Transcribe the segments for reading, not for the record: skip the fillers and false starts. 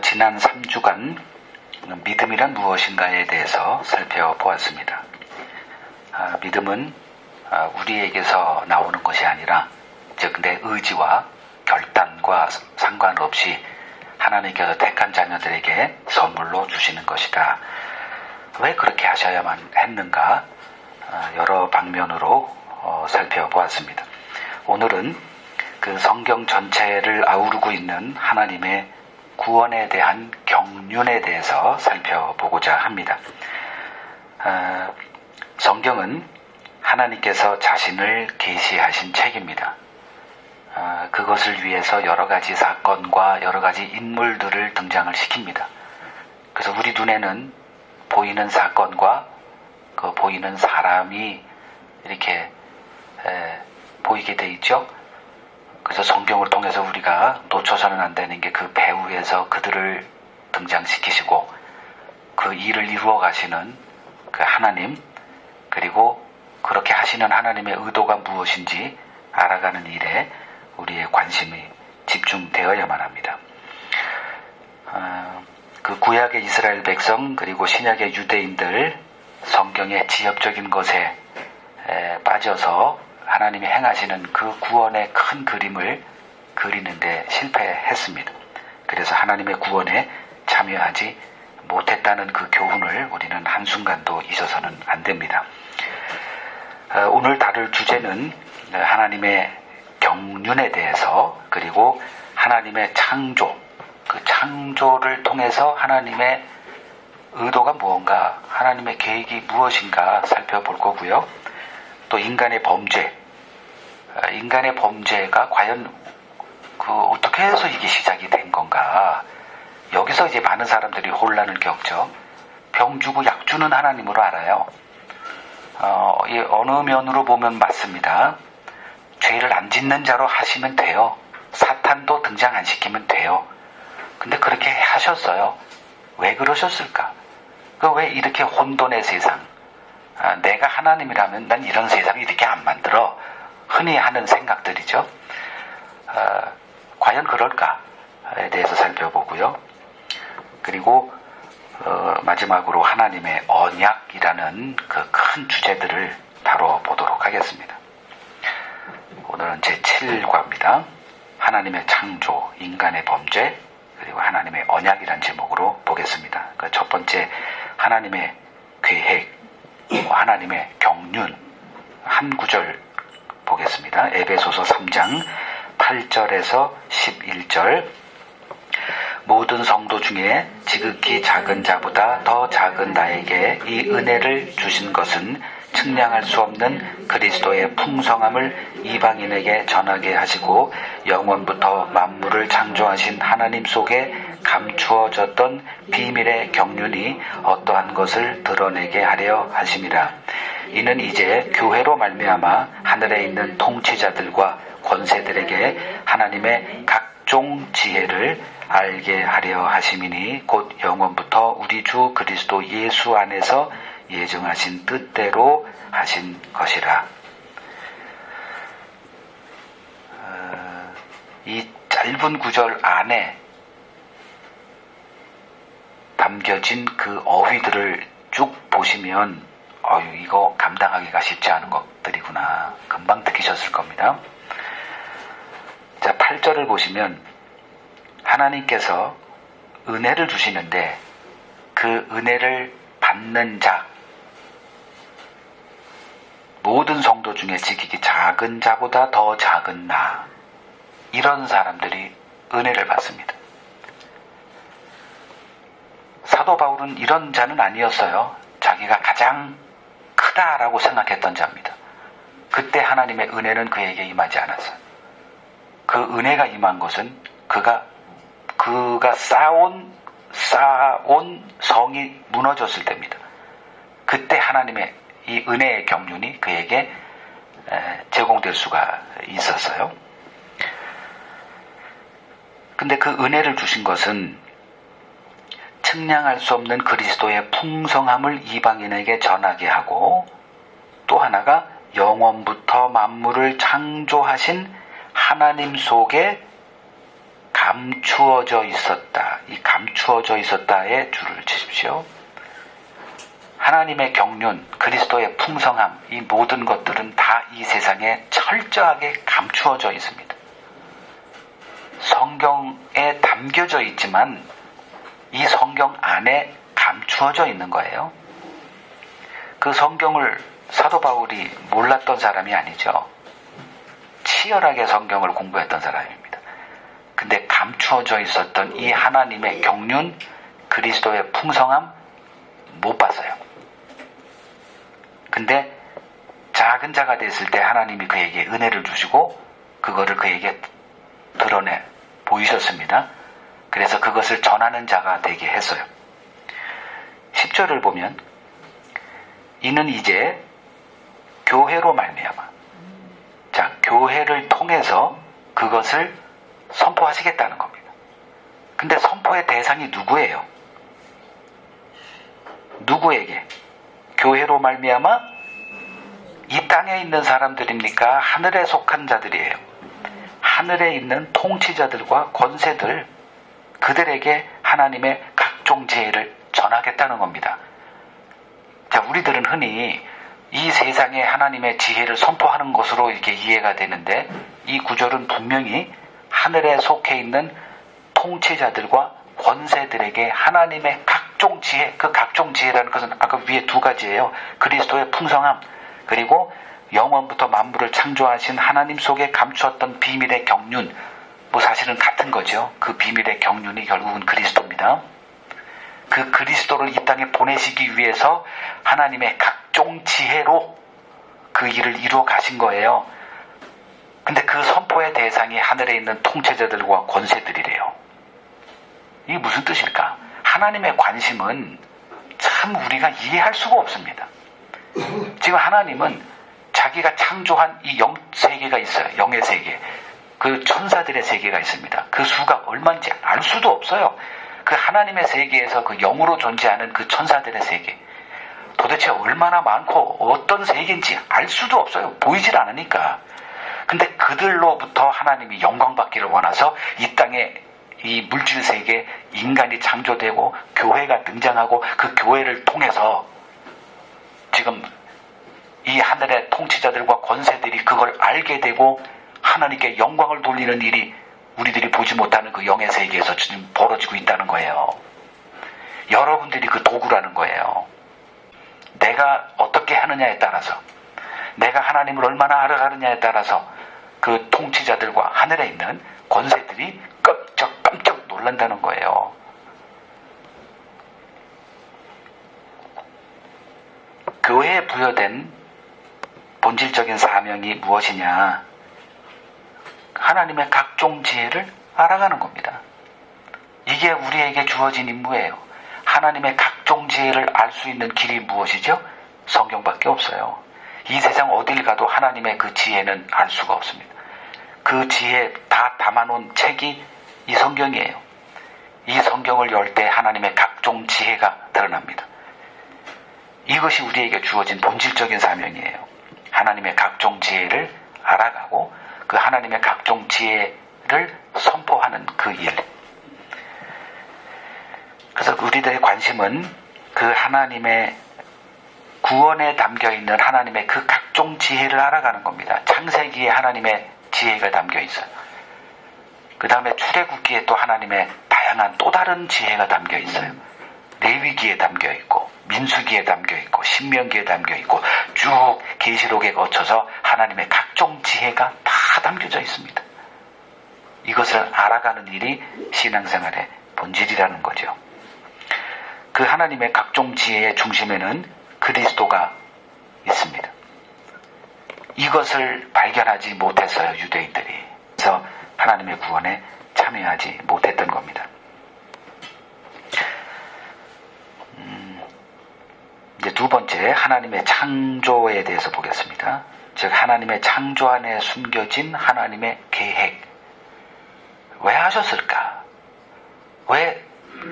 지난 3주간 믿음이란 무엇인가에 대해서 살펴보았습니다. 믿음은 우리에게서 나오는 것이 아니라 즉 내 의지와 결단과 상관없이 하나님께서 택한 자녀들에게 선물로 주시는 것이다. 왜 그렇게 하셔야만 했는가? 여러 방면으로 살펴보았습니다. 오늘은 그 성경 전체를 아우르고 있는 하나님의 구원에 대한 경륜에 대해서 살펴보고자 합니다. 성경은 하나님께서 자신을 계시하신 책입니다. 그것을 위해서 여러 가지 사건과 여러 가지 인물들을 등장을 시킵니다. 그래서 우리 눈에는 보이는 사건과 그 보이는 사람이 이렇게 보이게 돼 있죠. 그래서 성경을 통해서 우리가 놓쳐서는 안 되는 게 그 배후에서 그들을 등장시키시고 그 일을 이루어 가시는 그 하나님, 그리고 그렇게 하시는 하나님의 의도가 무엇인지 알아가는 일에 우리의 관심이 집중되어야만 합니다. 그 구약의 이스라엘 백성 그리고 신약의 유대인들 성경의 지역적인 것에 빠져서 하나님이 행하시는 그 구원의 큰 그림을 그리는데 실패했습니다. 그래서 하나님의 구원에 참여하지 못했다는 그 교훈을 우리는 한순간도 잊어서는 안 됩니다. 오늘 다룰 주제는 하나님의 경륜에 대해서, 그리고 하나님의 창조, 그 창조를 통해서 하나님의 의도가 무언가, 하나님의 계획이 무엇인가 살펴볼 거고요. 또 인간의 범죄가 과연 어떻게 해서 이게 시작이 된 건가. 여기서 이제 많은 사람들이 혼란을 겪죠. 병 주고 약 주는 하나님으로 알아요. 어느 면으로 보면 맞습니다. 죄를 안 짓는 자로 하시면 돼요. 사탄도 등장 안 시키면 돼요. 근데 그렇게 하셨어요. 왜 그러셨을까? 왜 이렇게 혼돈의 세상, 내가 하나님이라면 난 이런 세상 이렇게 안 만들어, 흔히 하는 생각들이죠. 과연 그럴까에 대해서 살펴보고요. 그리고 마지막으로 하나님의 언약이라는 그 큰 주제들을 다뤄보도록 하겠습니다. 오늘은 제7과입니다. 하나님의 창조, 인간의 범죄, 그리고 하나님의 언약이라는 제목으로 보겠습니다. 그 첫 번째, 하나님의 계획, 하나님의 경륜, 한 구절 보겠습니다. 에베소서 3장 8절에서 11절. 모든 성도 중에 지극히 작은 자보다 더 작은 나에게 이 은혜를 주신 것은 측량할 수 없는 그리스도의 풍성함을 이방인에게 전하게 하시고 영원부터 만물을 창조하신 하나님 속에 감추어졌던 비밀의 경륜이 어떠한 것을 드러내게 하려 하심이라. 이는 이제 교회로 말미암아 하늘에 있는 통치자들과 권세들에게 하나님의 각종 지혜를 알게 하려 하심이니 곧 영원부터 우리 주 그리스도 예수 안에서 예정하신 뜻대로 하신 것이라. 이 짧은 구절 안에 담겨진 그 어휘들을 쭉 보시면 이거 감당하기가 쉽지 않은 것들이구나, 금방 느끼셨을 겁니다. 자, 8절을 보시면 하나님께서 은혜를 주시는데 그 은혜를 받는 자, 모든 성도 중에 지극히 작은 자보다 더 작은 나, 이런 사람들이 은혜를 받습니다. 사도 바울은 이런 자는 아니었어요. 자기가 가장 크다라고 생각했던 자입니다. 그때 하나님의 은혜는 그에게 임하지 않았어요. 그 은혜가 임한 것은 그가 쌓아온 성이 무너졌을 때입니다. 그때 하나님의 이 은혜의 경륜이 그에게 제공될 수가 있었어요. 근데 그 은혜를 주신 것은 측량할 수 없는 그리스도의 풍성함을 이방인에게 전하게 하고, 또 하나가 영원부터 만물을 창조하신 하나님 속에 감추어져 있었다. 이 감추어져 있었다에 줄을 치십시오. 하나님의 경륜, 그리스도의 풍성함, 이 모든 것들은 다 이 세상에 철저하게 감추어져 있습니다. 성경에 담겨져 있지만 이 성경 안에 감추어져 있는 거예요. 그 성경을 사도 바울이 몰랐던 사람이 아니죠. 치열하게 성경을 공부했던 사람입니다. 근데 감추어져 있었던 이 하나님의 경륜, 그리스도의 풍성함 못 봤어요. 근데 작은 자가 됐을 때 하나님이 그에게 은혜를 주시고 그거를 그에게 드러내 보이셨습니다. 그래서 그것을 전하는 자가 되게 했어요. 10절을 보면 이는 이제 교회로 말미암아, 자, 교회를 통해서 그것을 선포하시겠다는 겁니다. 근데 선포의 대상이 누구예요? 누구에게? 교회로 말미암아 이 땅에 있는 사람들입니까? 하늘에 속한 자들이에요. 하늘에 있는 통치자들과 권세들, 그들에게 하나님의 각종 지혜를 전하겠다는 겁니다. 자, 우리들은 흔히 이 세상에 하나님의 지혜를 선포하는 것으로 이렇게 이해가 되는데, 이 구절은 분명히 하늘에 속해 있는 통치자들과 권세들에게 하나님의 각종 지혜, 그 각종 지혜라는 것은 아까 위에 두 가지예요. 그리스도의 풍성함, 그리고 영원부터 만물을 창조하신 하나님 속에 감추었던 비밀의 경륜, 뭐 사실은 같은 거죠. 그 비밀의 경륜이 결국은 그리스도입니다. 그 그리스도를 이 땅에 보내시기 위해서 하나님의 각종 지혜로 그 일을 이루어 가신 거예요. 근데 그 선포의 대상이 하늘에 있는 통치자들과 권세들이래요. 이게 무슨 뜻일까? 하나님의 관심은 참 우리가 이해할 수가 없습니다. 지금 하나님은 자기가 창조한 이 영세계가 있어요. 영의 세계. 그 천사들의 세계가 있습니다. 그 수가 얼마인지 알 수도 없어요. 그 하나님의 세계에서 그 영으로 존재하는 그 천사들의 세계. 도대체 얼마나 많고 어떤 세계인지 알 수도 없어요. 보이질 않으니까. 근데 그들로부터 하나님이 영광받기를 원해서 이 땅에 이 물질 세계 인간이 창조되고 교회가 등장하고 그 교회를 통해서 지금 이 하늘의 통치자들과 권세들이 그걸 알게 되고 하나님께 영광을 돌리는 일이 우리들이 보지 못하는 그 영의 세계에서 지금 벌어지고 있다는 거예요. 여러분들이 그 도구라는 거예요. 내가 어떻게 하느냐에 따라서, 내가 하나님을 얼마나 알아가느냐에 따라서 그 통치자들과 하늘에 있는 권세들이 깜짝 놀란다는 거예요. 교회에 부여된 본질적인 사명이 무엇이냐? 하나님의 각종 지혜를 알아가는 겁니다. 이게 우리에게 주어진 임무예요. 하나님의 각종 지혜를 알 수 있는 길이 무엇이죠? 성경밖에 없어요. 이 세상 어딜 가도 하나님의 그 지혜는 알 수가 없습니다. 그 지혜 다 담아놓은 책이 이 성경이에요. 이 성경을 열 때 하나님의 각종 지혜가 드러납니다. 이것이 우리에게 주어진 본질적인 사명이에요. 하나님의 각종 지혜를 알아가고 그 하나님의 각종 지혜를 선포하는 그 일. 그래서 우리들의 관심은 그 하나님의 구원에 담겨있는 하나님의 그 각종 지혜를 알아가는 겁니다. 창세기에 하나님의 지혜가 담겨 있어요. 그 다음에 출애굽기에 또 하나님의 다양한 또 다른 지혜가 담겨 있어요. 레위기에 담겨 있고 민수기에 담겨 있고 신명기에 담겨 있고 쭉 계시록에 거쳐서 하나님의 각종 지혜가 다 담겨져 있습니다. 이것을 알아가는 일이 신앙생활의 본질이라는 거죠. 그 하나님의 각종 지혜의 중심에는 그리스도가 있습니다. 이것을 발견하지 못했어요, 유대인들이. 그래서 하나님의 구원에 참여하지 못했던 겁니다. 이제 두 번째, 하나님의 창조에 대해서 보겠습니다. 즉 하나님의 창조 안에 숨겨진 하나님의 계획. 왜 하셨을까? 왜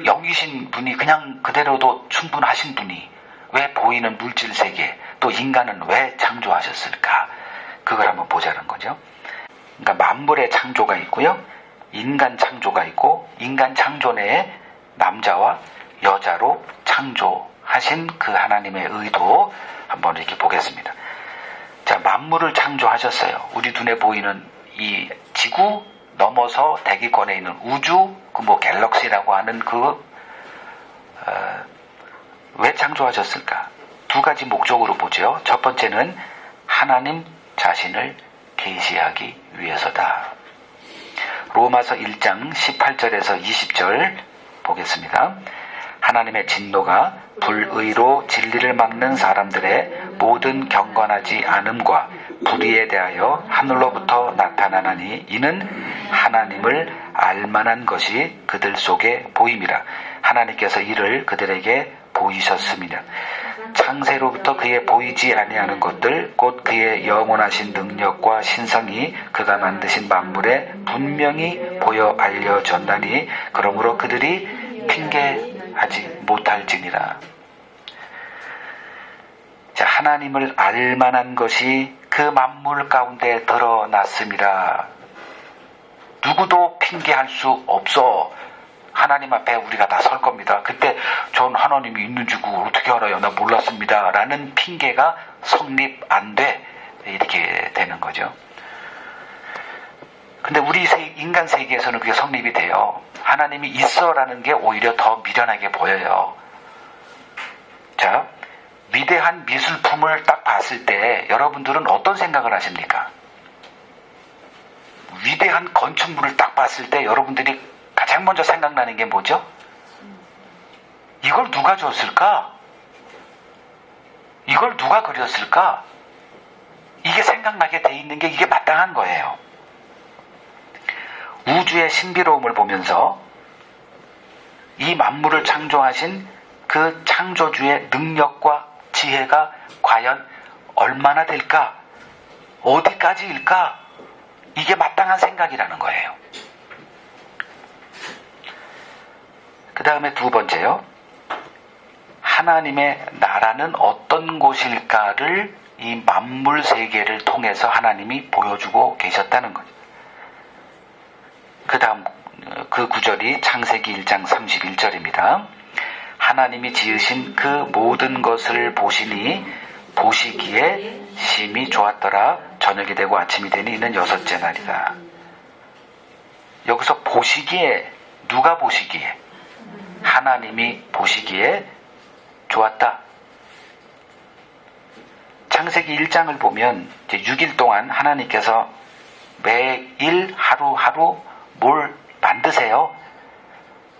영이신 분이 그냥 그대로도 충분하신 분이 왜 보이는 물질 세계 또 인간은 왜 창조하셨을까? 그걸 한번 보자는 거죠. 그러니까 만물의 창조가 있고요. 인간 창조가 있고 인간 창조 내에 남자와 여자로 창조하신 그 하나님의 의도 한번 이렇게 보겠습니다. 자, 만물을 창조하셨어요. 우리 눈에 보이는 이 지구 넘어서 대기권에 있는 우주, 그 갤럭시라고 하는 왜 창조하셨을까? 두 가지 목적으로 보죠. 첫 번째는 하나님 자신을 계시하기 위해서다. 로마서 1장 18절에서 20절 보겠습니다. 하나님의 진노가 불의로 진리를 막는 사람들의 모든 경건하지 않음과 불의에 대하여 하늘로부터 나타나나니 이는 하나님을 알만한 것이 그들 속에 보임이라. 하나님께서 이를 그들에게 보이셨습니다. 창세로부터 그의 보이지 아니하는 것들 곧 그의 영원하신 능력과 신성이 그가 만드신 만물에 분명히 보여 알려졌나니 그러므로 그들이 핑계하지 못할지니라. 자, 하나님을 알만한 것이 그 만물 가운데 드러났습니다. 누구도 핑계할 수 없어. 하나님 앞에 우리가 다 설 겁니다. 그때 전 하나님이 있는 줄 어떻게 알아요? 나 몰랐습니다. 라는 핑계가 성립 안 돼. 이렇게 되는 거죠. 근데 우리 인간 세계에서는 그게 성립이 돼요. 하나님이 있어라는 게 오히려 더 미련하게 보여요. 자, 위대한 미술품을 딱 봤을 때 여러분들은 어떤 생각을 하십니까? 위대한 건축물을 딱 봤을 때 여러분들이 가장 먼저 생각나는 게 뭐죠? 이걸 누가 줬을까? 이걸 누가 그렸을까? 이게 생각나게 돼 있는 게 이게 마땅한 거예요. 우주의 신비로움을 보면서 이 만물을 창조하신 그 창조주의 능력과 지혜가 과연 얼마나 될까? 어디까지일까? 이게 마땅한 생각이라는 거예요. 그 다음에 두 번째요. 하나님의 나라는 어떤 곳일까를 이 만물 세계를 통해서 하나님이 보여주고 계셨다는 거죠. 그 다음 그 구절이 창세기 1장 31절입니다. 하나님이 지으신 그 모든 것을 보시기에 심히 좋았더라. 저녁이 되고 아침이 되니 이는 여섯째 날이다. 여기서 보시기에, 누가 보시기에? 하나님이 보시기에 좋았다. 창세기 1장을 보면 이제 6일 동안 하나님께서 매일 하루하루 뭘 만드세요.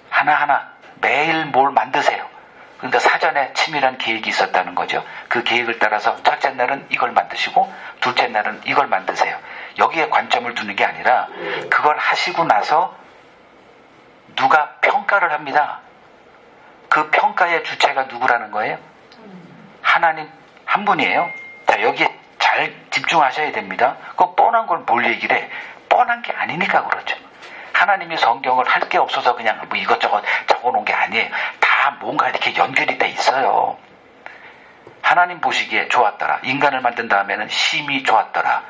하나하나 매일 뭘 만드세요. 그러니까 사전에 치밀한 계획이 있었다는 거죠. 그 계획을 따라서 첫째 날은 이걸 만드시고 둘째 날은 이걸 만드세요. 여기에 관점을 두는 게 아니라 그걸 하시고 나서 누가 평가를 합니다. 그 평가의 주체가 누구라는 거예요? 하나님 한 분이에요. 자, 여기에 잘 집중하셔야 됩니다. 그 뻔한 걸 뭘 얘기를 해? 뻔한 게 아니니까 그렇죠. 하나님이 성경을 할 게 없어서 그냥 뭐 이것저것 적어놓은 게 아니에요. 다 뭔가 이렇게 연결이 돼 있어요. 하나님 보시기에 좋았더라. 인간을 만든 다음에는 심히 좋았더라.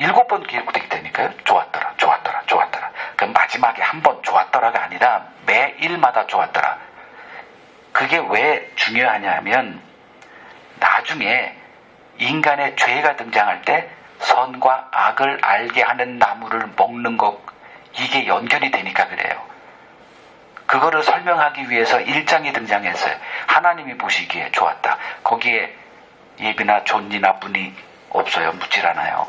7번 기록되게 되니까요. 좋았더라, 좋았더라, 좋았더라. 그럼 마지막에 한 번 좋았더라가 아니라 매일마다 좋았더라. 그게 왜 중요하냐면 나중에 인간의 죄가 등장할 때 선과 악을 알게 하는 나무를 먹는 것, 이게 연결이 되니까 그래요. 그거를 설명하기 위해서 1장이 등장했어요. 하나님이 보시기에 좋았다. 거기에 예비나 존니나 분이 없어요. 묻질 않아요.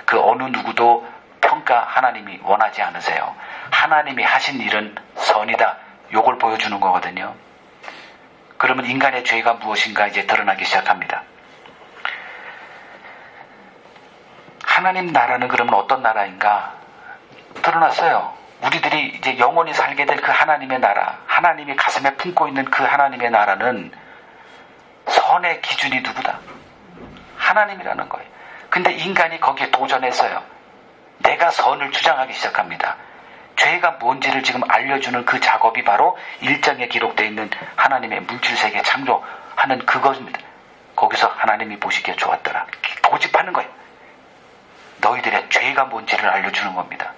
그 어느 누구도 평가 하나님이 원하지 않으세요. 하나님이 하신 일은 선이다. 요걸 보여주는 거거든요. 그러면 인간의 죄가 무엇인가 이제 드러나기 시작합니다. 하나님 나라는 그러면 어떤 나라인가? 드러났어요. 우리들이 이제 영원히 살게 될 그 하나님의 나라, 하나님이 가슴에 품고 있는 그 하나님의 나라는 선의 기준이 누구다? 하나님이라는 거예요. 근데 인간이 거기에 도전했어요. 내가 선을 주장하기 시작합니다. 죄가 뭔지를 지금 알려주는 그 작업이 바로 1장에 기록되어 있는 하나님의 물질세계 창조하는 그것입니다. 거기서 하나님이 보시기에 좋았더라. 고집하는 거예요. 너희들의 죄가 뭔지를 알려주는 겁니다.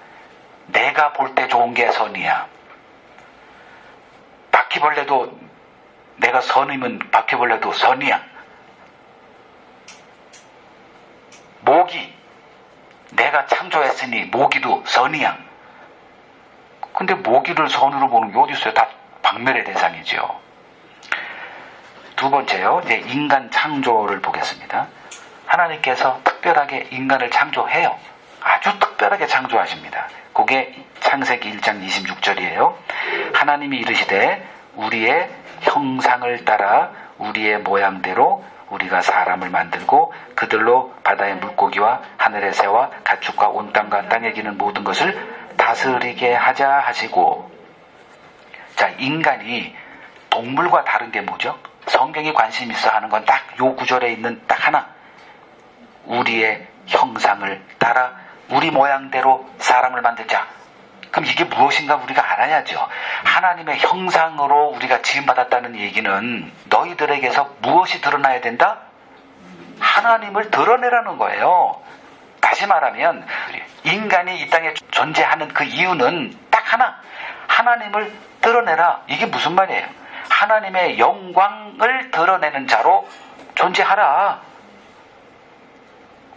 내가 볼 때 좋은 게 선이야. 바퀴벌레도 내가 선이면 바퀴벌레도 선이야. 모기, 내가 창조했으니 모기도 선이야. 근데 모기를 선으로 보는 게 어디 있어요? 다 박멸의 대상이죠. 두 번째요, 이제 인간 창조를 보겠습니다. 하나님께서 특별하게 인간을 창조해요. 아주 특별하게 창조하십니다. 그게 창세기 1장 26절이에요. 하나님이 이르시되 우리의 형상을 따라 우리의 모양대로 우리가 사람을 만들고 그들로 바다의 물고기와 하늘의 새와 가축과 온 땅과 땅에 기는 모든 것을 다스리게 하자 하시고. 자, 인간이 동물과 다른 게 뭐죠? 성경이 관심 있어 하는 건 딱 요 구절에 있는 딱 하나. 우리의 형상을 따라 우리 모양대로 사람을 만들자. 그럼 이게 무엇인가 우리가 알아야죠. 하나님의 형상으로 우리가 지음받았다는 얘기는 너희들에게서 무엇이 드러나야 된다? 하나님을 드러내라는 거예요. 다시 말하면 인간이 이 땅에 존재하는 그 이유는 딱 하나. 하나님을 드러내라. 이게 무슨 말이에요? 하나님의 영광을 드러내는 자로 존재하라.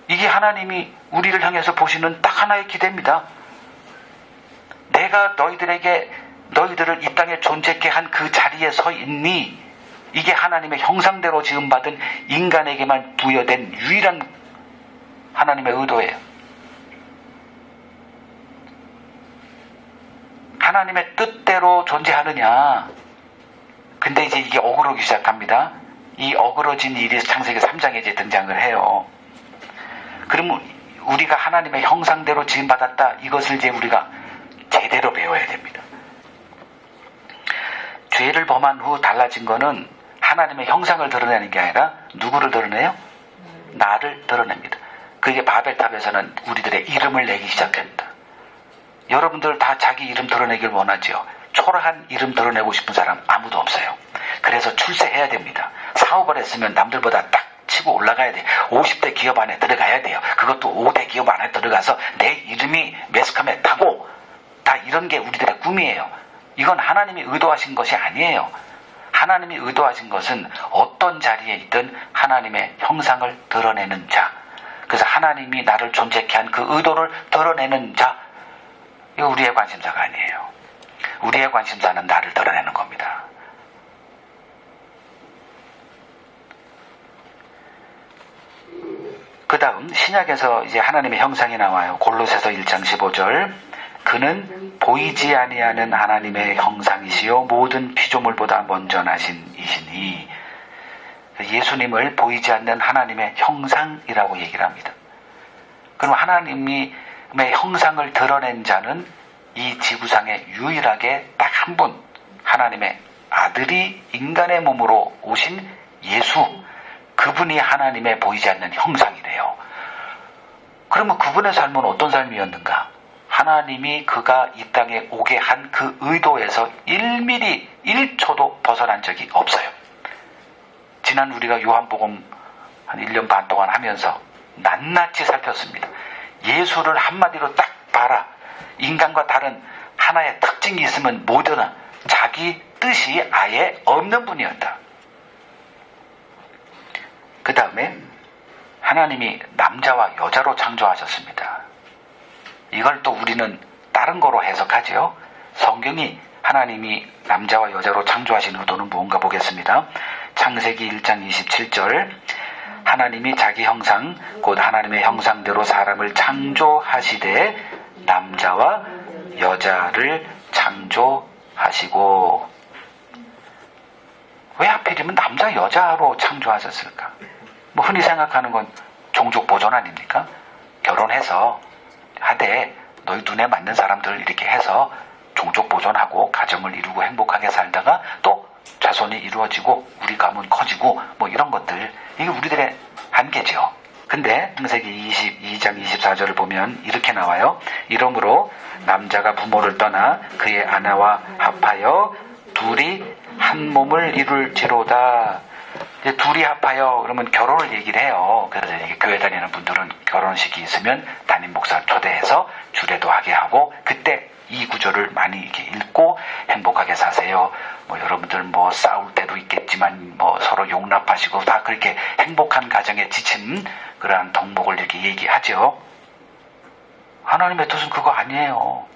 이게 하나님이 우리를 향해서 보시는 딱 하나의 기대입니다. 내가 너희들을 이 땅에 존재케 한 그 자리에 서 있니? 이게 하나님의 형상대로 지음받은 인간에게만 부여된 유일한 하나님의 의도예요. 하나님의 뜻대로 존재하느냐? 근데 이제 이게 어그러기 시작합니다. 이 어그러진 일이 창세기 3장에 이제 등장을 해요. 그러면 우리가 하나님의 형상대로 지음받았다. 이것을 이제 우리가 제대로 배워야 됩니다. 죄를 범한 후 달라진 거는 하나님의 형상을 드러내는 게 아니라 누구를 드러내요? 나를 드러냅니다. 그게 바벨탑에서는 우리들의 이름을 내기 시작합니다. 여러분들 다 자기 이름 드러내길 원하지요. 초라한 이름 드러내고 싶은 사람 아무도 없어요. 그래서 출세해야 됩니다. 사업을 했으면 남들보다 딱 치고 올라가야 돼요. 50대 기업 안에 들어가야 돼요. 그것도 5대 기업 안에 들어가서 내 이름이 매스컴에 타고, 다 이런 게 우리들의 꿈이에요. 이건 하나님이 의도하신 것이 아니에요. 하나님이 의도하신 것은 어떤 자리에 있든 하나님의 형상을 드러내는 자. 그래서 하나님이 나를 존재케 한 그 의도를 드러내는 자. 이거 우리의 관심사가 아니에요. 우리의 관심사는 나를 드러내는 겁니다. 그 다음 신약에서 이제 하나님의 형상이 나와요. 골로새서 1장 15절. 그는 보이지 아니하는 하나님의 형상이시요 모든 피조물보다 먼저 나신 이시니. 예수님을 보이지 않는 하나님의 형상이라고 얘기를 합니다. 그럼 하나님의 형상을 드러낸 자는 이 지구상에 유일하게 딱 한 분, 하나님의 아들이 인간의 몸으로 오신 예수, 그분이 하나님의 보이지 않는 형상이래요. 그러면 그분의 삶은 어떤 삶이었는가? 하나님이 그가 이 땅에 오게 한 그 의도에서 1mm, 1초도 벗어난 적이 없어요. 지난 우리가 요한복음 한 1년 반 동안 하면서 낱낱이 살폈습니다. 예수를 한마디로 딱 봐라. 인간과 다른 하나의 특징이 있으면 뭐든 자기 뜻이 아예 없는 분이었다. 그 다음에 하나님이 남자와 여자로 창조하셨습니다. 이걸 또 우리는 다른 거로 해석하죠. 성경이 하나님이 남자와 여자로 창조하신 의도는 무언가 보겠습니다. 창세기 1장 27절. 하나님이 자기 형상 곧 하나님의 형상대로 사람을 창조하시되 남자와 여자를 창조하시고. 왜 하필이면 남자 여자로 창조하셨을까? 뭐 흔히 생각하는 건 종족 보존 아닙니까? 결혼해서 하되 너희 눈에 맞는 사람들 이렇게 해서 종족 보존하고 가정을 이루고 행복하게 살다가 또 자손이 이루어지고 우리 가문 커지고 뭐 이런 것들, 이게 우리들의 한계죠. 근데 창세기 22장 24절을 보면 이렇게 나와요. 이러므로 남자가 부모를 떠나 그의 아내와 합하여 둘이 한 몸을 이룰지로다. 이제 둘이 합하여 그러면 결혼을 얘기를 해요. 그래서 이게 교회 다니는 분들은 결혼식이 있으면 담임 목사 초대해서 주례도 하게 하고, 그때 이 구절을 많이 이렇게 읽고 행복하게 사세요. 뭐 여러분들 뭐 싸울 때도 있겠지만 뭐 서로 용납하시고 다 그렇게 행복한 가정에 지친 그러한 덕목을 이렇게 얘기하죠. 하나님의 뜻은 그거 아니에요.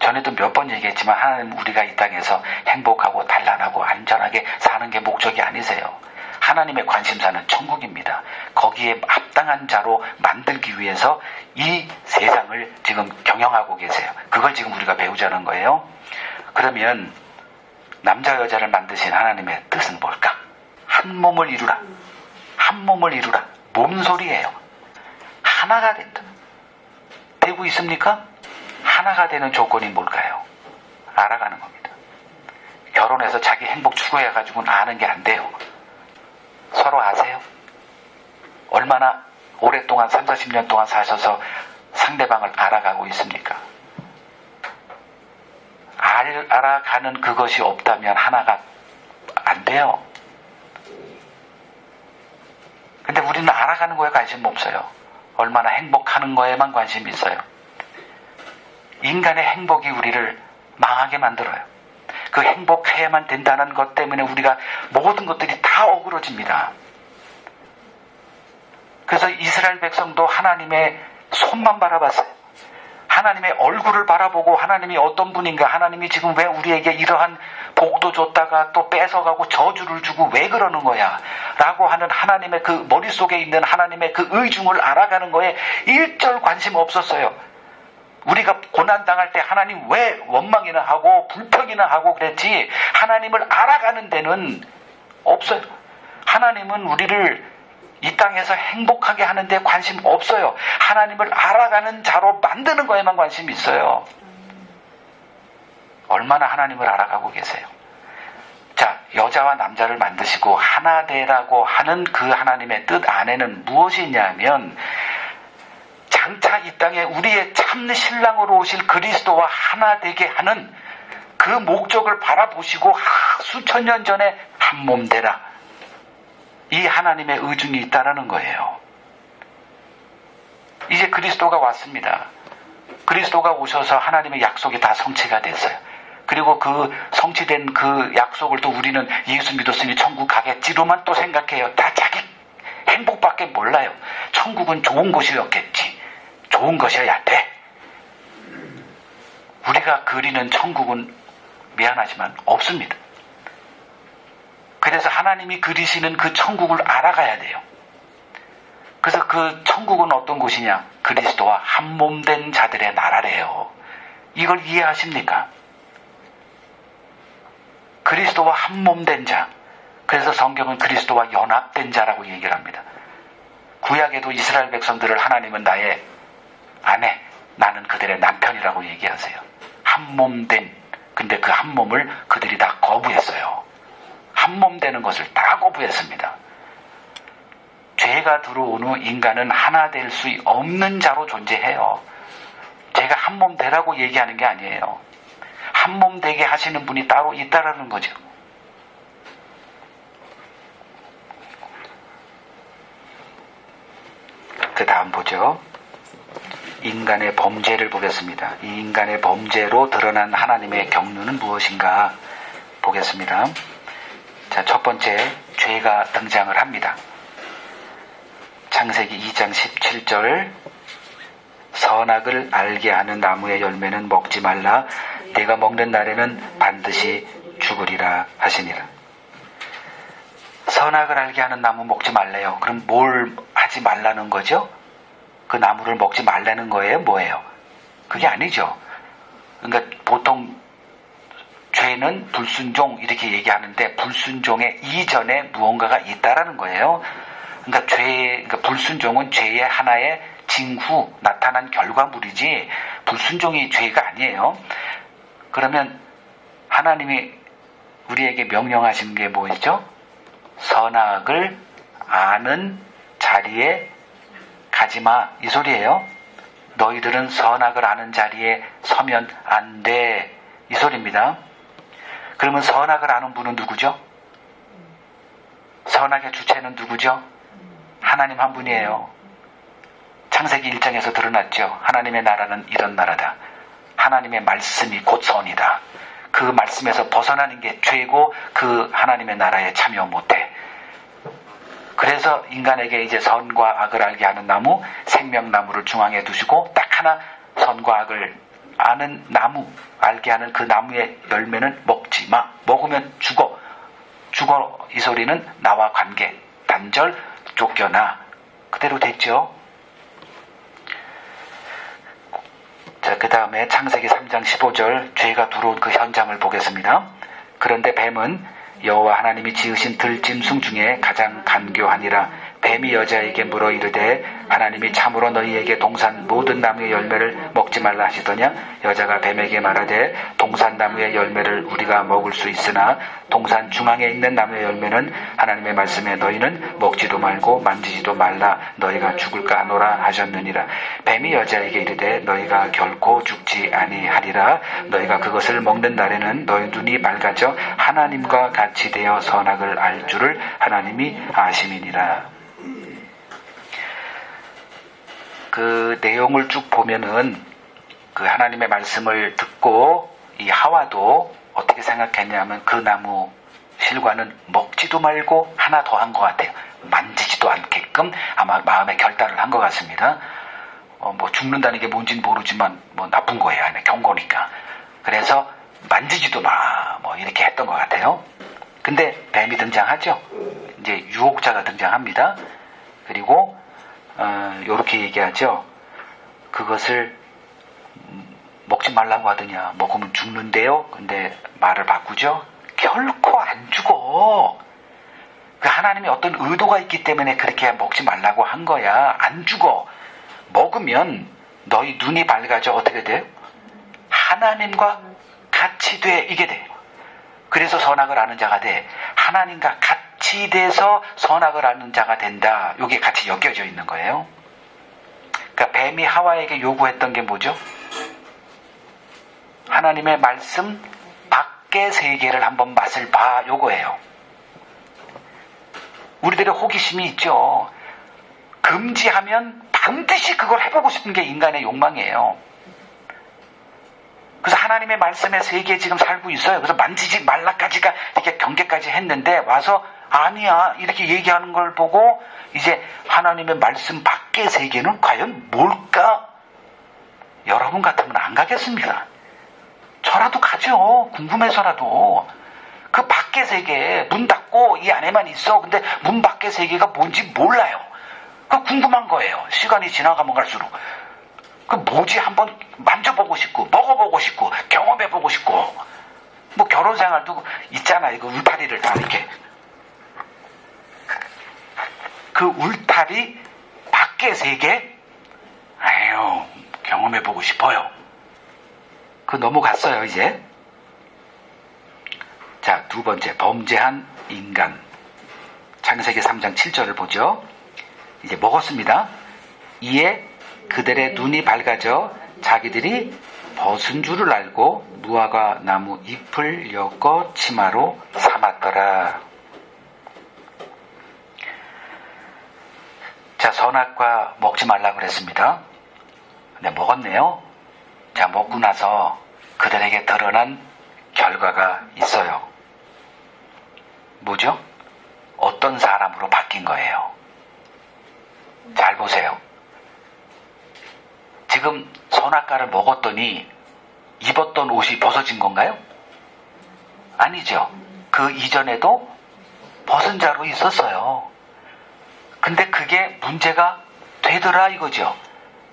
전에도 몇 번 얘기했지만 하나님 우리가 이 땅에서 행복하고 단란하고 안전하게 사는 게 목적이 아니세요. 하나님의 관심사는 천국입니다. 거기에 합당한 자로 만들기 위해서 이 세상을 지금 경영하고 계세요. 그걸 지금 우리가 배우자는 거예요. 그러면 남자 여자를 만드신 하나님의 뜻은 뭘까? 한 몸을 이루라. 한 몸을 이루라. 몸소리예요. 하나가 된다. 되고 있습니까? 하나가 되는 조건이 뭘까요? 알아가는 겁니다. 결혼해서 자기 행복 추구해가지고는 아는 게 안 돼요. 서로 아세요? 얼마나 오랫동안 30-40년 동안 사셔서 상대방을 알아가고 있습니까? 알아가는 그것이 없다면 하나가 안 돼요. 근데 우리는 알아가는 거에 관심 없어요. 얼마나 행복하는 거에만 관심이 있어요. 인간의 행복이 우리를 망하게 만들어요. 그 행복해야만 된다는 것 때문에 우리가 모든 것들이 다 어그러집니다. 그래서 이스라엘 백성도 하나님의 손만 바라봤어요. 하나님의 얼굴을 바라보고 하나님이 어떤 분인가, 하나님이 지금 왜 우리에게 이러한 복도 줬다가 또 뺏어가고 저주를 주고 왜 그러는 거야 라고 하는 하나님의 그 머릿속에 있는 하나님의 그 의중을 알아가는 거에 일절 관심 없었어요. 우리가 고난당할 때 하나님 왜 원망이나 하고 불평이나 하고 그랬지, 하나님을 알아가는 데는 없어요. 하나님은 우리를 이 땅에서 행복하게 하는 데 관심 없어요. 하나님을 알아가는 자로 만드는 거에만 관심이 있어요. 얼마나 하나님을 알아가고 계세요. 자, 여자와 남자를 만드시고 하나 되라고 하는 그 하나님의 뜻 안에는 무엇이 있냐면, 장차 이 땅에 우리의 참 신랑으로 오실 그리스도와 하나 되게 하는 그 목적을 바라보시고 수천 년 전에 한 몸 되라, 이 하나님의 의중이 있다라는 거예요. 이제 그리스도가 왔습니다. 그리스도가 오셔서 하나님의 약속이 다 성취가 됐어요. 그리고 그 성취된 그 약속을 또 우리는 예수 믿었으니 천국 가겠지로만 또 생각해요. 다 자기 행복밖에 몰라요. 천국은 좋은 곳이었겠지. 좋은 것이어야 돼. 우리가 그리는 천국은 미안하지만 없습니다. 그래서 하나님이 그리시는 그 천국을 알아가야 돼요. 그래서 그 천국은 어떤 곳이냐? 그리스도와 한 몸 된 자들의 나라래요. 이걸 이해하십니까? 그리스도와 한 몸 된 자. 그래서 성경은 그리스도와 연합된 자라고 얘기를 합니다. 구약에도 이스라엘 백성들을 하나님은 나의 아내, 나는 그들의 남편이라고 얘기하세요. 한 몸 된, 근데 그 한 몸을 그들이 다 거부했어요. 한 몸 되는 것을 다 거부했습니다. 죄가 들어온 후 인간은 하나 될 수 없는 자로 존재해요. 제가 한 몸 되라고 얘기하는 게 아니에요. 한 몸 되게 하시는 분이 따로 있다라는 거죠. 그 다음 보죠. 인간의 범죄를 보겠습니다. 이 인간의 범죄로 드러난 하나님의 경륜은 무엇인가 보겠습니다. 자, 첫 번째, 죄가 등장을 합니다. 창세기 2장 17절, 선악을 알게 하는 나무의 열매는 먹지 말라. 내가 먹는 날에는 반드시 죽으리라 하시니라. 선악을 알게 하는 나무 먹지 말래요. 그럼 뭘 하지 말라는 거죠? 그 나무를 먹지 말라는 거예요? 뭐예요? 그게 아니죠. 그러니까 보통 죄는 불순종 이렇게 얘기하는데, 불순종의 이전에 무언가가 있다라는 거예요. 그러니까 불순종은 죄의 하나의 징후, 나타난 결과물이지 불순종이 죄가 아니에요. 그러면 하나님이 우리에게 명령하신 게 뭐죠? 선악을 아는 자리에 가지마, 이 소리예요. 너희들은 선악을 아는 자리에 서면 안 돼, 이 소리입니다. 그러면 선악을 아는 분은 누구죠? 선악의 주체는 누구죠? 하나님 한 분이에요. 창세기 1장에서 드러났죠. 하나님의 나라는 이런 나라다. 하나님의 말씀이 곧 선이다. 그 말씀에서 벗어나는 게 죄고 그 하나님의 나라에 참여 못해. 그래서 인간에게 이제 선과 악을 알게 하는 나무, 생명나무를 중앙에 두시고 딱 하나 선과 악을 아는 나무, 알게 하는 그 나무의 열매는 먹지 마. 먹으면 죽어. 죽어 이 소리는 나와 관계, 단절, 쫓겨나. 그대로 됐죠. 자, 그 다음에 창세기 3장 15절 죄가 들어온 그 현장을 보겠습니다. 그런데 뱀은 여호와 하나님이 지으신 들짐승 중에 가장 간교하니라. 뱀이 여자에게 물어 이르되 하나님이 참으로 너희에게 동산 모든 나무의 열매를 먹지 말라 하시더냐. 여자가 뱀에게 말하되 동산 나무의 열매를 우리가 먹을 수 있으나 동산 중앙에 있는 나무의 열매는 하나님의 말씀에 너희는 먹지도 말고 만지지도 말라 너희가 죽을까 하노라 하셨느니라. 뱀이 여자에게 이르되 너희가 결코 죽지 아니하리라. 너희가 그것을 먹는 날에는 너희 눈이 밝아져 하나님과 같이 되어 선악을 알 줄을 하나님이 아심이니라. 그 내용을 쭉 보면은 그 하나님의 말씀을 듣고 이 하와도 어떻게 생각했냐면 그 나무 실과는 먹지도 말고 하나 더 한 것 같아요. 만지지도 않게끔 아마 마음의 결단을 한 것 같습니다. 뭐 죽는다는 게 뭔지는 모르지만 뭐 나쁜 거예요. 경고니까. 그래서 만지지도 마. 뭐 이렇게 했던 것 같아요. 근데 뱀이 등장하죠. 이제 유혹자가 등장합니다. 그리고 요렇게 얘기하죠. 그것을 먹지 말라고 하더냐. 먹으면 죽는데요. 근데 말을 바꾸죠. 결코 안 죽어. 그 하나님이 어떤 의도가 있기 때문에 그렇게 먹지 말라고 한 거야. 안 죽어. 먹으면 너희 눈이 밝아져 어떻게 돼요? 하나님과 같이 돼. 이게 돼요. 그래서 선악을 아는 자가 돼. 하나님과 같이 돼서 선악을 아는 자가 된다. 이게 같이 엮여져 있는 거예요. 그러니까 뱀이 하와에게 요구했던 게 뭐죠? 하나님의 말씀 밖의 세계를 한번 맛을 봐. 요거예요. 우리들의 호기심이 있죠. 금지하면 반드시 그걸 해보고 싶은 게 인간의 욕망이에요. 그래서 하나님의 말씀의 세계에 지금 살고 있어요. 그래서 만지지 말라까지가 이렇게 경계까지 했는데 와서 아니야 이렇게 얘기하는 걸 보고 이제 하나님의 말씀 밖의 세계는 과연 뭘까? 여러분 같으면 안 가겠습니다. 저라도 가죠. 궁금해서라도. 그 밖의 세계 문 닫고 이 안에만 있어. 근데 문 밖의 세계가 뭔지 몰라요. 그 궁금한 거예요. 시간이 지나가면 갈수록. 그 뭐지 한번 만져보고 싶고 먹어보고 싶고 경험해보고 싶고 뭐 결혼 생활도 있잖아요. 그 울타리를 다 이렇게 그 울타리 밖의 세계 아유 경험해보고 싶어요. 그 넘어갔어요 이제. 자, 두 번째 범죄한 인간. 창세기 3장 7절을 보죠. 이제 먹었습니다. 이에 그들의 눈이 밝아져 자기들이 벗은 줄을 알고 무화과 나무 잎을 엮어 치마로 삼았더라. 자, 선악과 먹지 말라고 그랬습니다. 근데 먹었네요. 자, 먹고 나서 그들에게 드러난 결과가 있어요. 뭐죠? 어떤 사람으로 바뀐 거예요. 잘 보세요. 지금 선악과를 먹었더니 입었던 옷이 벗어진 건가요? 아니죠. 그 이전에도 벗은 자로 있었어요. 근데 그게 문제가 되더라 이거죠.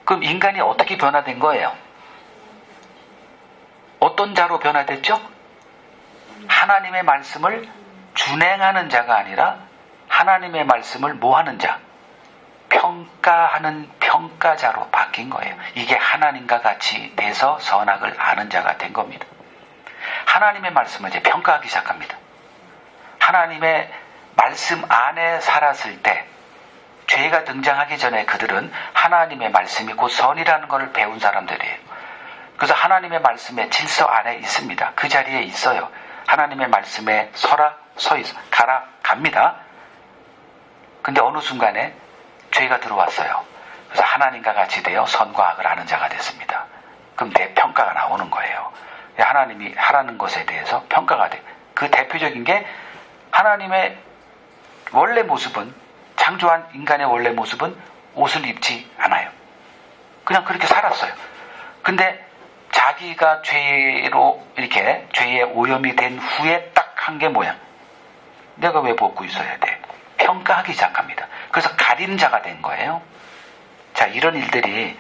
그럼 인간이 어떻게 변화된 거예요? 어떤 자로 변화됐죠? 하나님의 말씀을 준행하는 자가 아니라 하나님의 말씀을 뭐하는 자? 평가하는 평가자로 바뀐 거예요. 이게 하나님과 같이 돼서 선악을 아는 자가 된 겁니다. 하나님의 말씀을 이제 평가하기 시작합니다. 하나님의 말씀 안에 살았을 때 죄가 등장하기 전에 그들은 하나님의 말씀이 곧 선이라는 것을 배운 사람들이에요. 그래서 하나님의 말씀의 질서 안에 있습니다. 그 자리에 있어요. 하나님의 말씀에 서라, 서 있어, 가라, 갑니다. 근데 어느 순간에 죄가 들어왔어요. 그래서 하나님과 같이 되어 선과 악을 아는 자가 됐습니다. 그럼 내 평가가 나오는 거예요. 하나님이 하라는 것에 대해서 평가가 돼. 그 대표적인 게 하나님의 원래 모습은, 창조한 인간의 원래 모습은 옷을 입지 않아요. 그냥 그렇게 살았어요. 근데 자기가 죄로 이렇게 죄에 오염이 된 후에 딱 한 게 뭐야? 내가 왜 벗고 있어야 돼? 평가하기 시작합니다. 그래서 가리는 자가 된 거예요. 자, 이런 일들이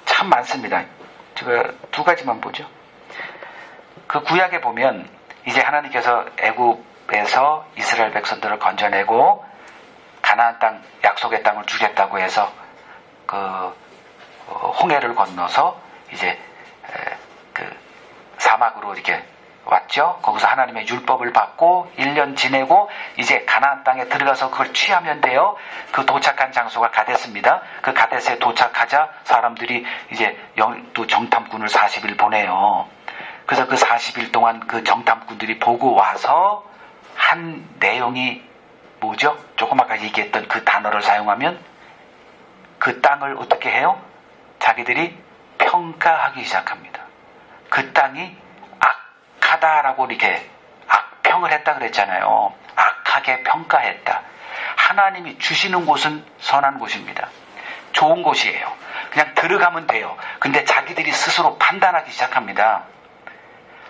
참 많습니다. 제가 두 가지만 보죠. 그 구약에 보면 이제 하나님께서 애굽에서 이스라엘 백성들을 건져내고 가나안 땅, 약속의 땅을 주겠다고 해서 그 홍해를 건너서 이제 그 사막으로 이렇게 왔죠. 거기서 하나님의 율법을 받고 1년 지내고 이제 가나안 땅에 들어가서 그걸 취하면 돼요. 그 도착한 장소가 가데스입니다. 그 가데스에 도착하자 사람들이 이제 또 정탐꾼을 40일 보내요. 그래서 그 40일 동안 그 정탐꾼들이 보고 와서 한 내용이 뭐죠? 조금 아까 얘기했던 그 단어를 사용하면 그 땅을 어떻게 해요? 자기들이 평가하기 시작합니다. 그 땅이 악하다라고 이렇게 악평을 했다 그랬잖아요. 악하게 평가했다. 하나님이 주시는 곳은 선한 곳입니다. 좋은 곳이에요. 그냥 들어가면 돼요. 근데 자기들이 스스로 판단하기 시작합니다.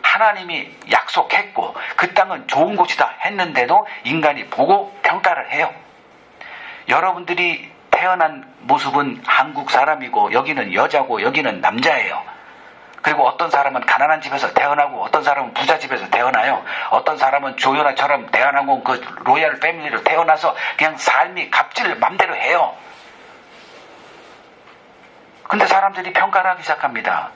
하나님이 약속했고 그 땅은 좋은 곳이다 했는데도 인간이 보고 평가를 해요. 여러분들이 태어난 모습은 한국 사람이고 여기는 여자고 여기는 남자예요. 그리고 어떤 사람은 가난한 집에서 태어나고 어떤 사람은 부자 집에서 태어나요. 어떤 사람은 조연아처럼 대한항공 그 로얄 패밀리로 태어나서 그냥 삶이 갑질 맘대로 해요. 근데 사람들이 평가를 하기 시작합니다.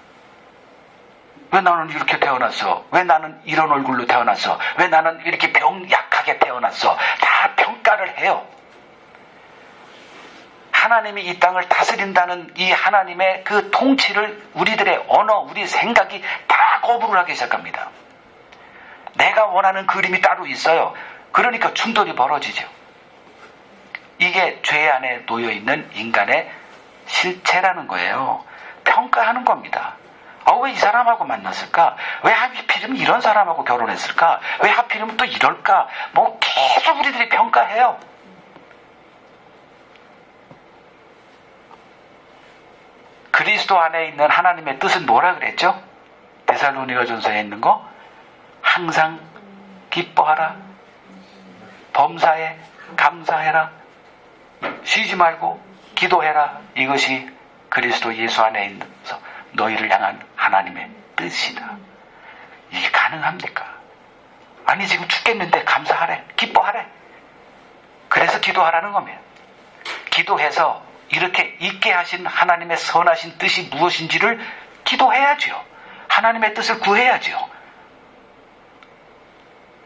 왜 나는 이렇게 태어났어? 왜 나는 이런 얼굴로 태어났어? 왜 나는 이렇게 병약하게 태어났어? 다 평가를 해요. 하나님이 이 땅을 다스린다는 이 하나님의 그 통치를 우리들의 언어, 우리 생각이 다 거부를 하기 시작합니다. 내가 원하는 그림이 따로 있어요. 그러니까 충돌이 벌어지죠. 이게 죄 안에 놓여있는 인간의 실체라는 거예요. 평가하는 겁니다. 왜 이 사람하고 만났을까? 왜 하필이면 이런 사람하고 결혼했을까? 왜 하필이면 또 이럴까? 뭐 계속 우리들이 평가해요. 그리스도 안에 있는 하나님의 뜻은 뭐라 그랬죠? 데살로니가전서에 있는 거 항상 기뻐하라, 범사에 감사해라, 쉬지 말고 기도해라. 이것이 그리스도 예수 안에 있어서 너희를 향한 하나님의 뜻이다. 이게 가능합니까? 아니 지금 죽겠는데 감사하래, 기뻐하래. 그래서 기도하라는 겁니다. 기도해서 이렇게 있게 하신 하나님의 선하신 뜻이 무엇인지를 기도해야죠. 하나님의 뜻을 구해야죠.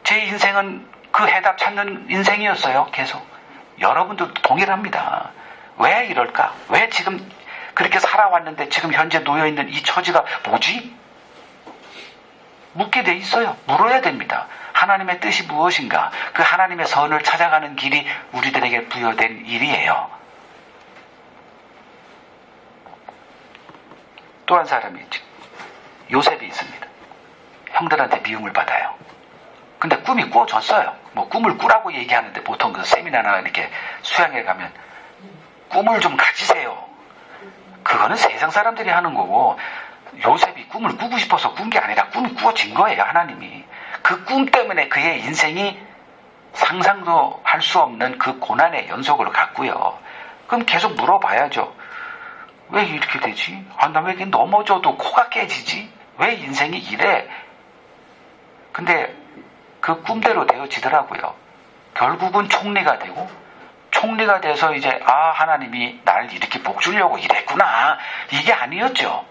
제 인생은 그 해답 찾는 인생이었어요. 계속. 여러분도 동일합니다. 왜 이럴까? 왜 지금 그렇게 살아왔는데 지금 현재 놓여있는 이 처지가 뭐지? 묻게 돼 있어요. 물어야 됩니다. 하나님의 뜻이 무엇인가? 그 하나님의 선을 찾아가는 길이 우리들에게 부여된 일이에요. 또 한 사람이 있죠. 요셉이 있습니다. 형들한테 미움을 받아요. 근데 꿈이 꾸어졌어요. 뭐 꿈을 꾸라고 얘기하는데 보통 그 세미나나 이렇게 수양회 가면 꿈을 좀 가지세요. 그거는 세상 사람들이 하는 거고 요셉이 꿈을 꾸고 싶어서 꾼 게 아니라 꿈이 꾸어진 거예요. 하나님이. 그 꿈 때문에 그의 인생이 상상도 할 수 없는 그 고난의 연속을 갔고요. 그럼 계속 물어봐야죠. 왜 이렇게 되지? 나 왜 이렇게 넘어져도 코가 깨지지? 왜 인생이 이래? 근데 그 꿈대로 되어지더라고요. 결국은 총리가 되고 총리가 돼서 이제 하나님이 나를 이렇게 복 주려고 이랬구나. 이게 아니었죠.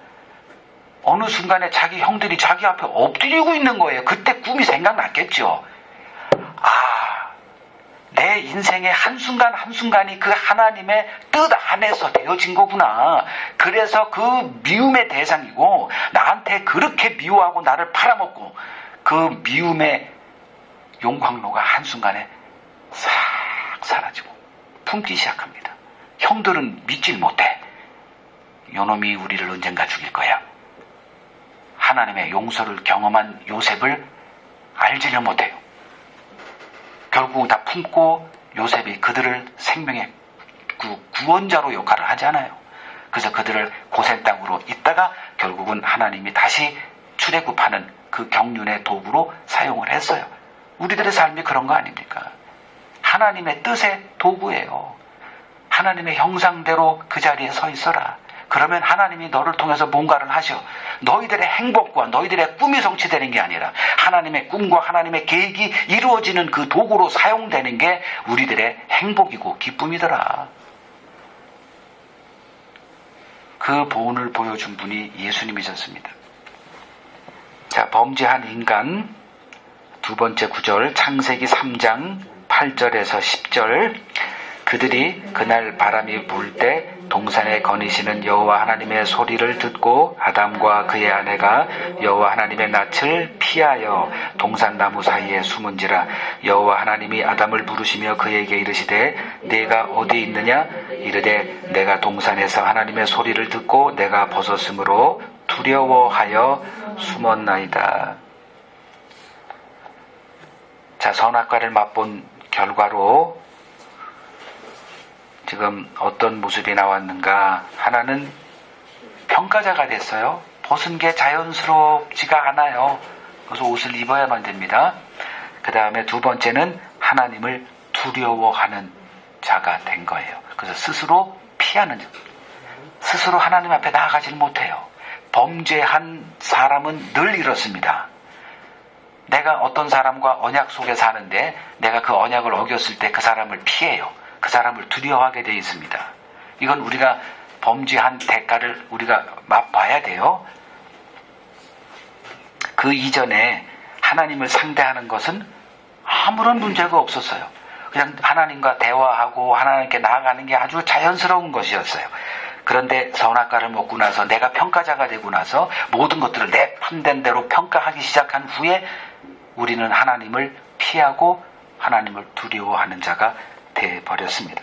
어느 순간에 자기 형들이 자기 앞에 엎드리고 있는 거예요. 그때 꿈이 생각났겠죠. 내 인생의 한순간 한순간이 그 하나님의 뜻 안에서 되어진 거구나. 그래서 그 미움의 대상이고 나한테 그렇게 미워하고 나를 팔아먹고 그 미움의 용광로가 한순간에 싹 사라지고 품기 시작합니다. 형들은 믿질 못해. 요놈이 우리를 언젠가 죽일 거야. 하나님의 용서를 경험한 요셉을 알지를 못해요. 결국 다 품고 요셉이 그들을 생명의 구원자로 역할을 하잖아요. 그래서 그들을 고센 땅으로 있다가 결국은 하나님이 다시 출애굽하는 그 경륜의 도구로 사용을 했어요. 우리들의 삶이 그런 거 아닙니까? 하나님의 뜻의 도구예요. 하나님의 형상대로 그 자리에 서 있어라. 그러면 하나님이 너를 통해서 뭔가를 하셔. 너희들의 행복과 너희들의 꿈이 성취되는 게 아니라 하나님의 꿈과 하나님의 계획이 이루어지는 그 도구로 사용되는 게 우리들의 행복이고 기쁨이더라. 그 보온을 보여준 분이 예수님이셨습니다. 자, 범죄한 인간 두 번째 구절, 창세기 3장 8절에서 10절. 그들이 그날 바람이 불 때 동산에 거니시는 여호와 하나님의 소리를 듣고 아담과 그의 아내가 여호와 하나님의 낯을 피하여 동산나무 사이에 숨은지라. 여호와 하나님이 아담을 부르시며 그에게 이르시되 내가 어디 있느냐? 이르되 내가 동산에서 하나님의 소리를 듣고 내가 벗었으므로 두려워하여 숨었나이다. 자, 선악과를 맛본 결과로 지금 어떤 모습이 나왔는가? 하나는 평가자가 됐어요. 벗은 게 자연스럽지가 않아요. 그래서 옷을 입어야만 됩니다. 그 다음에 두 번째는 하나님을 두려워하는 자가 된 거예요. 그래서 스스로 피하는 자. 스스로 하나님 앞에 나아가질 못해요. 범죄한 사람은 늘 이렇습니다. 내가 어떤 사람과 언약 속에 사는데 내가 그 언약을 어겼을 때 그 사람을 피해요. 그 사람을 두려워하게 되어 있습니다. 이건 우리가 범죄한 대가를 우리가 맛봐야 돼요. 그 이전에 하나님을 상대하는 것은 아무런 문제가 없었어요. 그냥 하나님과 대화하고 하나님께 나아가는 게 아주 자연스러운 것이었어요. 그런데 선악과를 먹고 나서 내가 평가자가 되고 나서 모든 것들을 내 판단대로 평가하기 시작한 후에 우리는 하나님을 피하고 하나님을 두려워하는 자가 되어버렸습니다.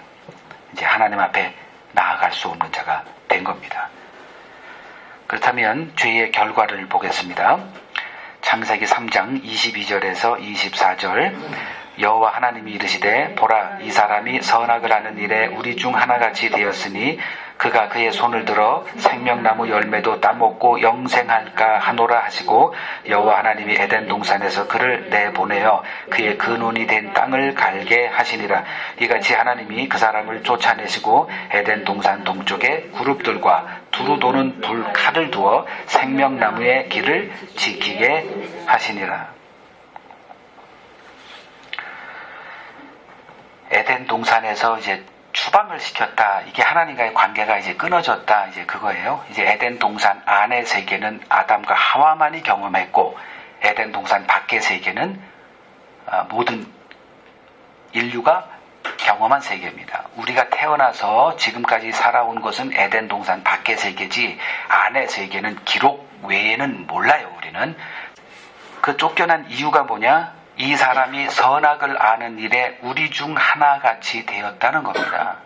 이제 하나님 앞에 나아갈 수 없는 자가 된 겁니다. 그렇다면 죄의 결과를 보겠습니다. 창세기 3장 22절에서 24절. 여호와 하나님이 이르시되 보라 이 사람이 선악을 하는 일에 우리 중 하나같이 되었으니 그가 그의 손을 들어 생명나무 열매도 따먹고 영생할까 하노라 하시고 여호와 하나님이 에덴 동산에서 그를 내보내어 그의 근원이 된 땅을 갈게 하시니라. 이같이 하나님이 그 사람을 쫓아내시고 에덴 동산 동쪽에 그룹들과 두루 도는 불칼을 두어 생명나무의 길을 지키게 하시니라. 에덴 동산에서 이제 추방을 시켰다. 이게 하나님과의 관계가 이제 끊어졌다. 이제 그거예요. 이제 에덴 동산 안의 세계는 아담과 하와만이 경험했고, 에덴 동산 밖의 세계는 모든 인류가 경험한 세계입니다. 우리가 태어나서 지금까지 살아온 것은 에덴 동산 밖의 세계지, 안의 세계는 기록 외에는 몰라요, 우리는. 그 쫓겨난 이유가 뭐냐? 이 사람이 선악을 아는 일에 우리 중 하나같이 되었다는 겁니다.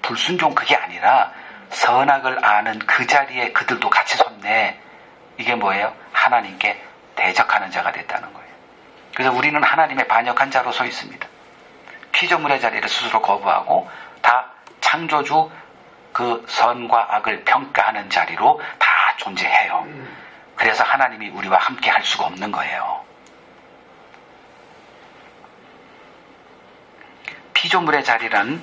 불순종 그게 아니라 선악을 아는 그 자리에 그들도 같이 섰네. 이게 뭐예요? 하나님께 대적하는 자가 됐다는 거예요. 그래서 우리는 하나님의 반역한 자로 서 있습니다. 피조물의 자리를 스스로 거부하고 다 창조주 그 선과 악을 평가하는 자리로 다 존재해요. 그래서 하나님이 우리와 함께 할 수가 없는 거예요. 피조물의 자리란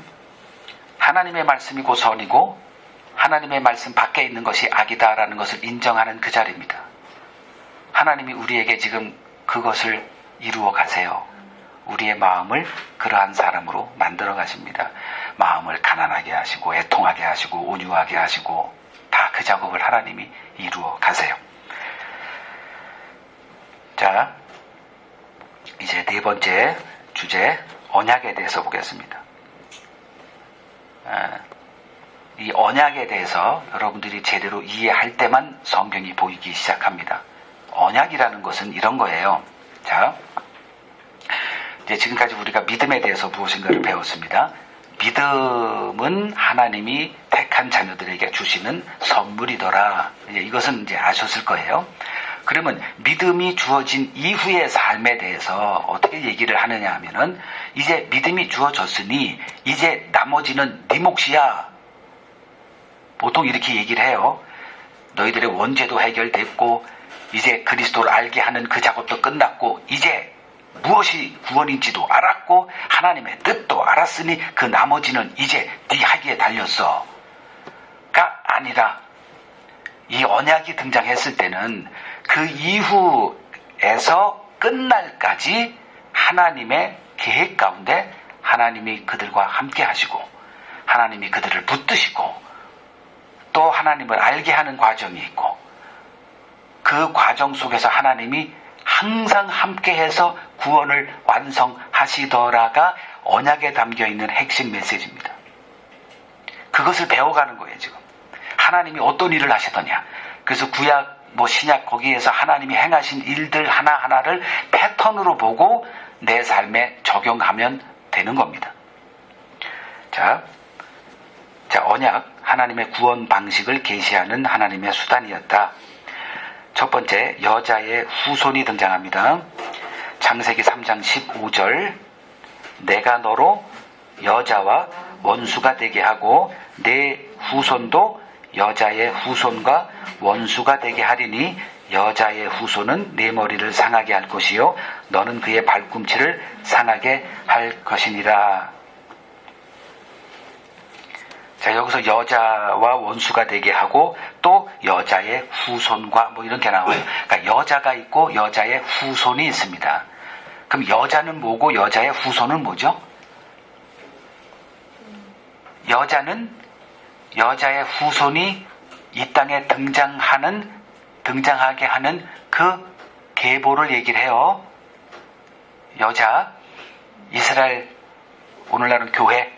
하나님의 말씀이고 선이고 하나님의 말씀 밖에 있는 것이 악이다라는 것을 인정하는 그 자리입니다. 하나님이 우리에게 지금 그것을 이루어 가세요. 우리의 마음을 그러한 사람으로 만들어 가십니다. 마음을 가난하게 하시고 애통하게 하시고 온유하게 하시고 다 그 작업을 하나님이 이루어 가세요. 자, 이제 네 번째 주제 언약에 대해서 보겠습니다. 이 언약에 대해서 여러분들이 제대로 이해할 때만 성경이 보이기 시작합니다. 언약이라는 것은 이런 거예요. 자, 이제 지금까지 우리가 믿음에 대해서 무엇인가를 배웠습니다. 믿음은 하나님이 택한 자녀들에게 주시는 선물이더라. 이것은 이제 아셨을 거예요. 그러면 믿음이 주어진 이후의 삶에 대해서 어떻게 얘기를 하느냐 하면은, 이제 믿음이 주어졌으니 이제 나머지는 네 몫이야. 보통 이렇게 얘기를 해요. 너희들의 원죄도 해결됐고 이제 그리스도를 알게 하는 그 작업도 끝났고 이제 무엇이 구원인지도 알았고 하나님의 뜻도 알았으니 그 나머지는 이제 네 하기에 달렸어. 가 아니라, 이 언약이 등장했을 때는 그 이후에서 끝날까지 하나님의 계획 가운데 하나님이 그들과 함께 하시고 하나님이 그들을 붙드시고 또 하나님을 알게 하는 과정이 있고, 그 과정 속에서 하나님이 항상 함께해서 구원을 완성하시더라가 언약에 담겨있는 핵심 메시지입니다. 그것을 배워가는 거예요. 지금 하나님이 어떤 일을 하시더냐, 그래서 구약 신약 거기에서 하나님이 행하신 일들 하나하나를 패턴으로 보고 내 삶에 적용하면 되는 겁니다. 자, 언약, 하나님의 구원 방식을 계시하는 하나님의 수단이었다. 첫 번째, 여자의 후손이 등장합니다. 창세기 3장 15절, 내가 너로 여자와 원수가 되게 하고 내 후손도 여자의 후손과 원수가 되게 하리니 여자의 후손은 내 머리를 상하게 할 것이요 너는 그의 발꿈치를 상하게 할 것이니라. 자, 여기서 여자와 원수가 되게 하고 또 여자의 후손과 이렇게 나와요. 그러니까 여자가 있고 여자의 후손이 있습니다. 그럼 여자는 뭐고 여자의 후손은 뭐죠? 여자는 여자의 후손이 이 땅에 등장하게 하는 그 계보를 얘기를 해요. 여자, 이스라엘, 오늘날은 교회,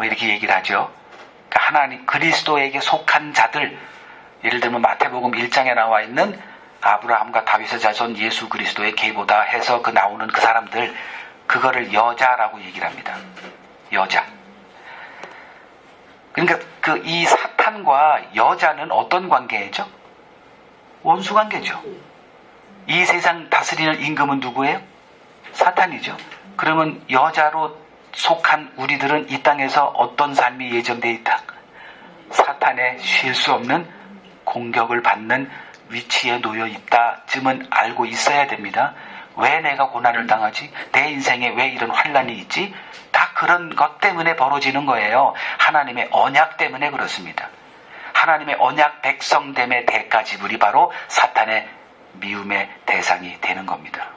이렇게 얘기를 하죠. 그러니까 하나님, 그리스도에게 속한 자들, 예를 들면 마태복음 1장에 나와 있는 아브라함과 다윗의 자손 예수 그리스도의 계보다 해서 그 나오는 그 사람들, 그거를 여자라고 얘기를 합니다. 여자. 그러니까 이 사탄과 여자는 어떤 관계죠? 원수 관계죠. 이 세상 다스리는 임금은 누구예요? 사탄이죠. 그러면 여자로 속한 우리들은 이 땅에서 어떤 삶이 예정되어 있다? 사탄의 쉴 수 없는 공격을 받는 위치에 놓여 있다쯤은 알고 있어야 됩니다. 왜 내가 고난을 당하지? 내 인생에 왜 이런 환난이 있지? 다 그런 것 때문에 벌어지는 거예요. 하나님의 언약 때문에 그렇습니다. 하나님의 언약 백성됨의 대가 지불이 바로 사탄의 미움의 대상이 되는 겁니다.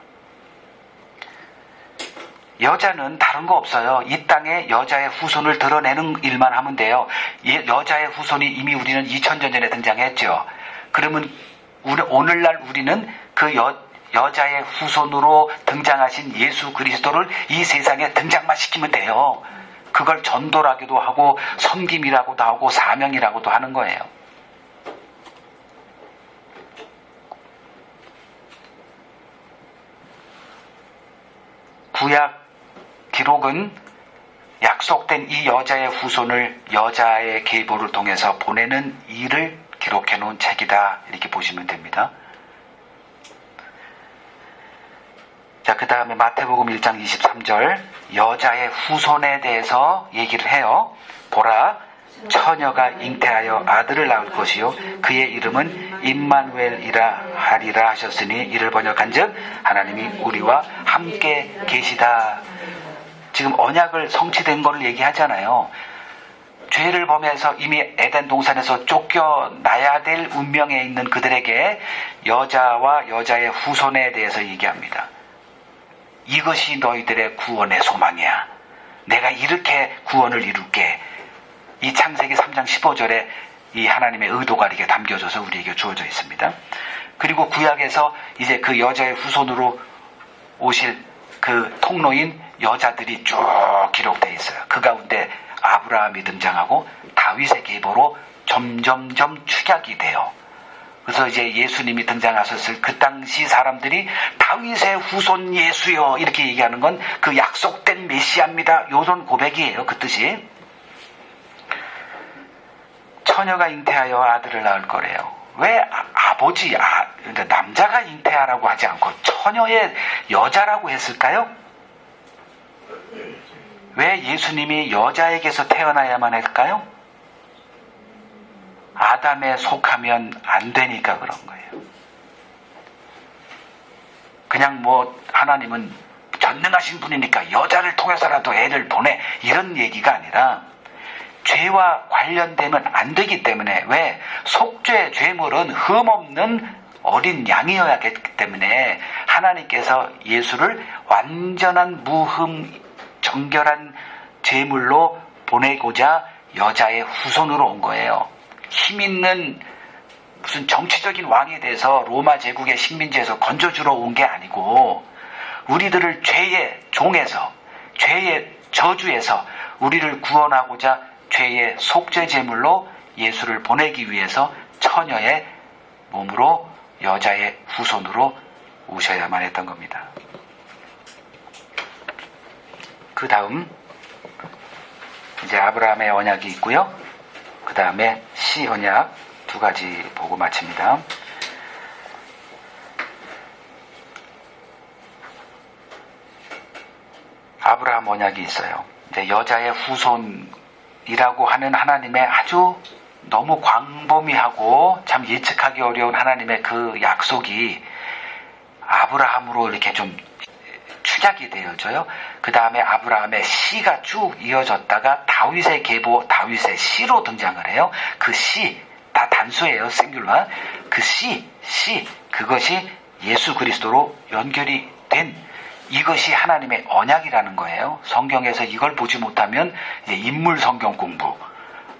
여자는 다른 거 없어요. 이 땅에 여자의 후손을 드러내는 일만 하면 돼요. 여자의 후손이 이미 우리는 2000년 전에 등장했죠. 그러면 오늘날 우리는 그 여자의 후손으로 등장하신 예수 그리스도를 이 세상에 등장만 시키면 돼요. 그걸 전도라기도 하고 섬김이라고도 하고 사명이라고도 하는 거예요. 구약 기록은 약속된 이 여자의 후손을 여자의 계보를 통해서 보내는 일을 기록해 놓은 책이다. 이렇게 보시면 됩니다. 자, 그 다음에 마태복음 1장 23절, 여자의 후손에 대해서 얘기를 해요. 보라, 처녀가 잉태하여 아들을 낳을 것이요 그의 이름은 임마누엘이라 하리라 하셨으니 이를 번역한즉 하나님이 우리와 함께 계시다. 지금 언약을 성취된 걸 얘기하잖아요. 죄를 범해서 이미 에덴 동산에서 쫓겨나야 될 운명에 있는 그들에게 여자와 여자의 후손에 대해서 얘기합니다. 이것이 너희들의 구원의 소망이야. 내가 이렇게 구원을 이룰게. 이 창세기 3장 15절에 이 하나님의 의도가 이렇게 담겨져서 우리에게 주어져 있습니다. 그리고 구약에서 이제 그 여자의 후손으로 오실 그 통로인 여자들이 쭉 기록되어 있어요. 그 가운데 아브라함이 등장하고 다윗의 계보로 점점점 축약이 돼요. 그래서 이제 예수님이 등장하셨을 그 당시 사람들이 다윗의 후손 예수요 이렇게 얘기하는 건 그 약속된 메시아입니다. 요런 고백이에요. 그 뜻이. 처녀가 잉태하여 아들을 낳을 거래요. 왜 아버지, 남자가 잉태하라고 하지 않고 처녀의 여자라고 했을까요? 왜 예수님이 여자에게서 태어나야만 할까요? 아담에 속하면 안 되니까 그런 거예요. 그냥 하나님은 전능하신 분이니까 여자를 통해서라도 애를 보내, 이런 얘기가 아니라 죄와 관련되면 안 되기 때문에, 왜? 속죄 죄물은 흠없는 어린 양이어야 하기 때문에 하나님께서 예수를 완전한 무흠 정결한 제물로 보내고자 여자의 후손으로 온 거예요. 힘있는 무슨 정치적인 왕에 대해서 로마 제국의 식민지에서 건져주러 온 게 아니고, 우리들을 죄의 종에서, 죄의 저주에서 우리를 구원하고자 죄의 속죄 제물로 예수를 보내기 위해서 처녀의 몸으로 여자의 후손으로 오셔야만 했던 겁니다. 그 다음 이제 아브라함의 언약이 있고요. 그 다음에 시 언약 두 가지 보고 마칩니다. 아브라함 언약이 있어요. 이제 여자의 후손이라고 하는 하나님의 아주 너무 광범위하고 참 예측하기 어려운 하나님의 그 약속이 아브라함으로 이렇게 좀 축약이 되어져요. 그 다음에 아브라함의 씨가 쭉 이어졌다가 다윗의 계보, 다윗의 씨로 등장을 해요. 그 씨, 다 단수예요. 싱귤러. 그 씨, 그것이 예수 그리스도로 연결이 된, 이것이 하나님의 언약이라는 거예요. 성경에서 이걸 보지 못하면 이제 인물 성경 공부,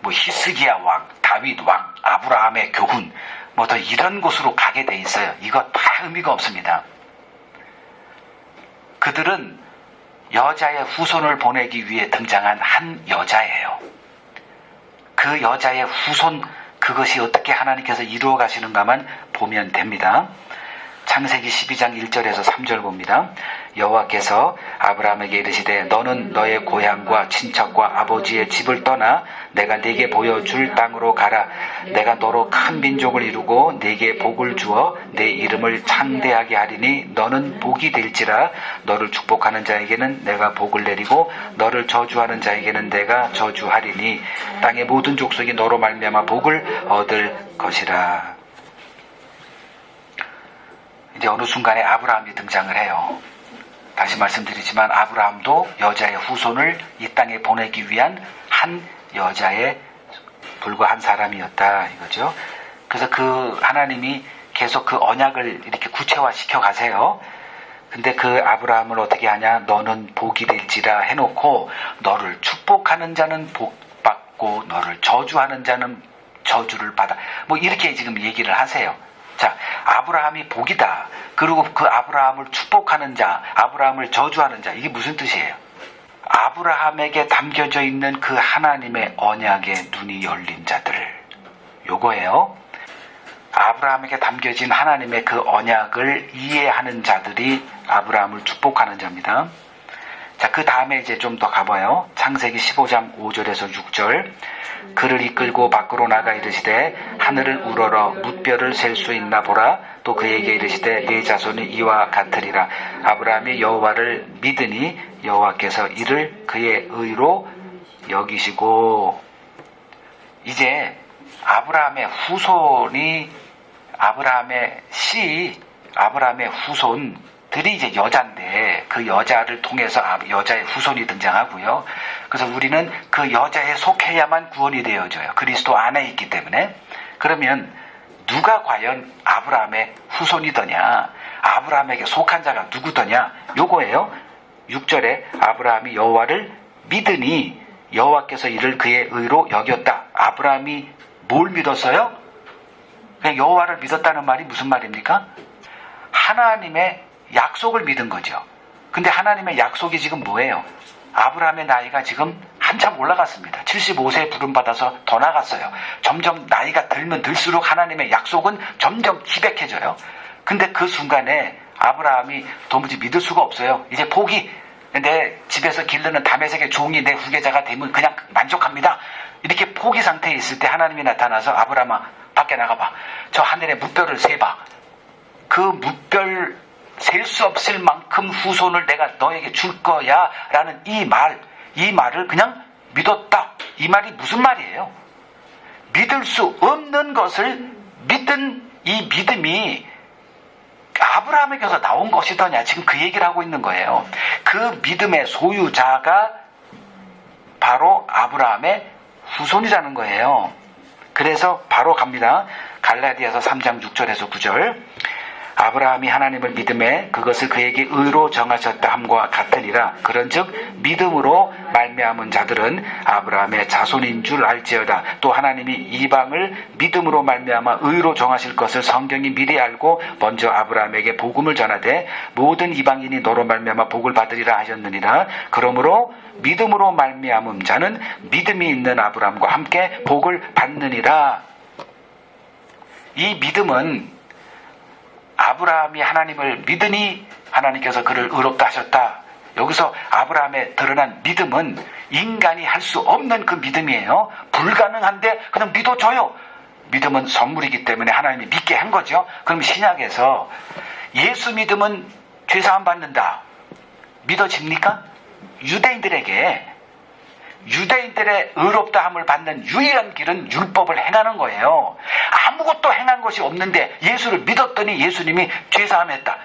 히스기야 왕, 다윗 왕, 아브라함의 교훈, 더 이런 곳으로 가게 돼 있어요. 이거 다 의미가 없습니다. 그들은 여자의 후손을 보내기 위해 등장한 한 여자예요. 그 여자의 후손, 그것이 어떻게 하나님께서 이루어 가시는가만 보면 됩니다. 창세기 12장 1절에서 3절 봅니다. 여호와께서 아브라함에게 이르시되 너는 너의 고향과 친척과 아버지의 집을 떠나 내가 네게 보여줄 땅으로 가라. 내가 너로 큰 민족을 이루고 네게 복을 주어 네 이름을 창대하게 하리니 너는 복이 될지라. 너를 축복하는 자에게는 내가 복을 내리고 너를 저주하는 자에게는 내가 저주하리니 땅의 모든 족속이 너로 말미암아 복을 얻을 것이라. 이제 어느 순간에 아브라함이 등장을 해요. 다시 말씀드리지만 아브라함도 여자의 후손을 이 땅에 보내기 위한 한 여자에 불과한 사람이었다 이거죠. 그래서 그 하나님이 계속 그 언약을 이렇게 구체화시켜 가세요. 근데 그 아브라함을 어떻게 하냐? 너는 복이 될지라 해놓고 너를 축복하는 자는 복받고 너를 저주하는 자는 저주를 받아. 이렇게 지금 얘기를 하세요. 자, 아브라함이 복이다. 그리고 그 아브라함을 축복하는 자, 아브라함을 저주하는 자, 이게 무슨 뜻이에요? 아브라함에게 담겨져 있는 그 하나님의 언약에 눈이 열린 자들, 요거예요. 아브라함에게 담겨진 하나님의 그 언약을 이해하는 자들이 아브라함을 축복하는 자입니다. 자, 그 다음에 이제 좀 더 가봐요. 창세기 15장 5절에서 6절. 그를 이끌고 밖으로 나가 이르시되 하늘을 우러러 뭇별을 셀 수 있나 보라. 또 그에게 이르시되 네 자손이 이와 같으리라. 아브라함이 여호와를 믿으니 여호와께서 이를 그의 의로 여기시고. 이제 아브라함의 후손이, 아브라함의 아브라함의 후손들이 이제 여자인데 그 여자를 통해서 여자의 후손이 등장하고요. 그래서 우리는 그 여자에 속해야만 구원이 되어져요. 그리스도 안에 있기 때문에. 그러면 누가 과연 아브라함의 후손이더냐, 아브라함에게 속한 자가 누구더냐, 요거예요. 6절에 아브라함이 여호와를 믿으니 여호와께서 이를 그의 의로 여겼다. 아브라함이 뭘 믿었어요? 그냥 여호와를 믿었다는 말이 무슨 말입니까? 하나님의 약속을 믿은 거죠. 근데 하나님의 약속이 지금 뭐예요? 아브라함의 나이가 지금 한참 올라갔습니다. 75세에 부름받아서 더 나갔어요. 점점 나이가 들면 들수록 하나님의 약속은 점점 기백해져요. 근데 그 순간에 아브라함이 도무지 믿을 수가 없어요. 이제 포기. 내 집에서 기르는 다메섹의 종이 내 후계자가 되면 그냥 만족합니다. 이렇게 포기 상태에 있을 때 하나님이 나타나서 아브라함아 밖에 나가봐. 저 하늘의 무별을 세봐. 그 무별 셀 수 없을 만큼 후손을 내가 너에게 줄 거야 라는 이 말을 그냥 믿었다. 이 말이 무슨 말이에요? 믿을 수 없는 것을 믿은 이 믿음이 아브라함에게서 나온 것이더냐. 지금 그 얘기를 하고 있는 거예요. 그 믿음의 소유자가 바로 아브라함의 후손이라는 거예요. 그래서 바로 갑니다. 갈라디아서 3장 6절에서 9절. 아브라함이 하나님을 믿음에 그것을 그에게 의로 정하셨다 함과 같으니라. 그런즉 믿음으로 말미암은 자들은 아브라함의 자손인 줄 알지어다. 또 하나님이 이방을 믿음으로 말미암아 의로 정하실 것을 성경이 미리 알고 먼저 아브라함에게 복음을 전하되 모든 이방인이 너로 말미암아 복을 받으리라 하셨느니라. 그러므로 믿음으로 말미암은 자는 믿음이 있는 아브라함과 함께 복을 받느니라. 이 믿음은 아브라함이 하나님을 믿으니 하나님께서 그를 의롭다 하셨다. 여기서 아브라함에 드러난 믿음은 인간이 할 수 없는 그 믿음이에요. 불가능한데 그냥 믿어줘요. 믿음은 선물이기 때문에 하나님이 믿게 한 거죠. 그럼 신약에서 예수 믿음은 죄사함 받는다. 믿어집니까? 유대인들의 의롭다함을 받는 유일한 길은 율법을 행하는 거예요. 아무것도 행한 것이 없는데 예수를 믿었더니 예수님이 죄사함했다.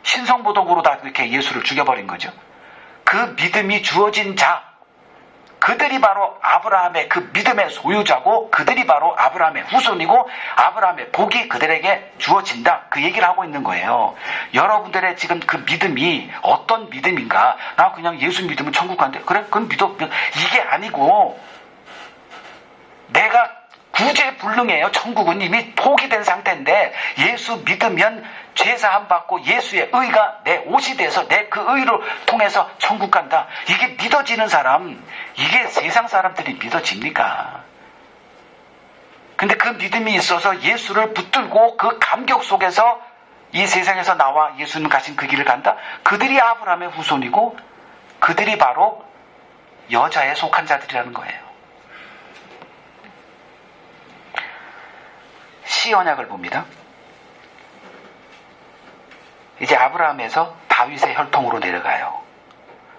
신성모독으로 다 그렇게 예수를 죽여버린 거죠. 그 믿음이 주어진 자, 그들이 바로 아브라함의 그 믿음의 소유자고 그들이 바로 아브라함의 후손이고 아브라함의 복이 그들에게 주어진다. 그 얘기를 하고 있는 거예요. 여러분들의 지금 그 믿음이 어떤 믿음인가? 나 그냥 예수 믿으면 천국 간대. 그래? 그럼 믿어. 이게 아니고 내가 구제불능해요. 천국은 이미 포기된 상태인데 예수 믿으면 죄사함 받고 예수의 의가 내 옷이 돼서 내 그 의로 통해서 천국 간다. 이게 믿어지는 사람, 이게 세상 사람들이 믿어집니까? 근데 그 믿음이 있어서 예수를 붙들고 그 감격 속에서 이 세상에서 나와 예수님 가신 그 길을 간다. 그들이 아브라함의 후손이고 그들이 바로 여자에 속한 자들이라는 거예요. 시언약을 봅니다. 이제 아브라함에서 다윗의 혈통으로 내려가요.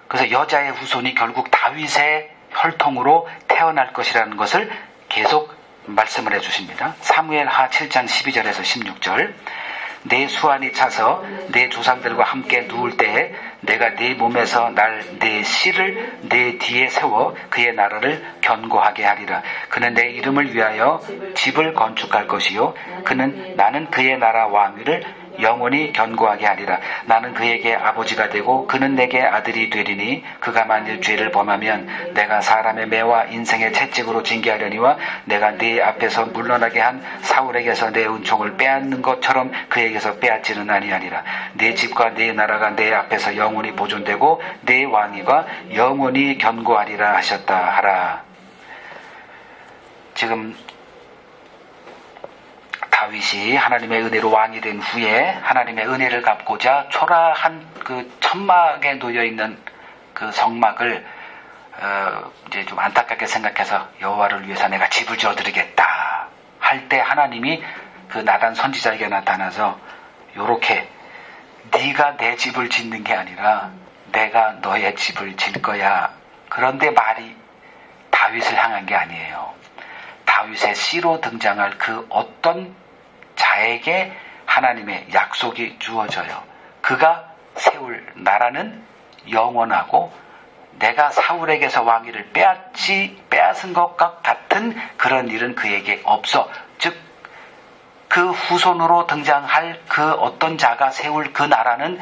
그래서 여자의 후손이 결국 다윗의 혈통으로 태어날 것이라는 것을 계속 말씀을 해주십니다. 사무엘하 7장 12절에서 16절. 내 수완이 차서 내 조상들과 함께 누울 때에 내가 네 몸에서 내 씨를 내 뒤에 세워 그의 나라를 견고하게 하리라. 그는 내 이름을 위하여 집을 건축할 것이요 나는 그의 나라 왕위를 영원히 견고하게 하리라. 나는 그에게 아버지가 되고 그는 내게 아들이 되리니 그가 만일 죄를 범하면 내가 사람의 매와 인생의 채찍으로 징계하려니와 내가 네 앞에서 물러나게 한 사울에게서 내 은총을 빼앗는 것처럼 그에게서 빼앗지는 아니하리라. 내 집과 내 나라가 내 앞에서 영원히 보존되고 내 왕위가 영원히 견고하리라 하셨다 하라. 지금 다윗이 하나님의 은혜로 왕이 된 후에 하나님의 은혜를 갚고자 초라한 그 천막에 놓여있는 그 성막을 이제 좀 안타깝게 생각해서 여호와를 위해서 내가 집을 지어드리겠다 할 때 하나님이 그 나단 선지자에게 나타나서 요렇게 네가 내 집을 짓는 게 아니라 내가 너의 집을 질 거야. 그런데 말이 다윗을 향한 게 아니에요. 다윗의 씨로 등장할 그 어떤 자에게 하나님의 약속이 주어져요. 그가 세울 나라는 영원하고 내가 사울에게서 왕위를 빼앗은 것과 같은 그런 일은 그에게 없어. 즉 그 후손으로 등장할 그 어떤 자가 세울 그 나라는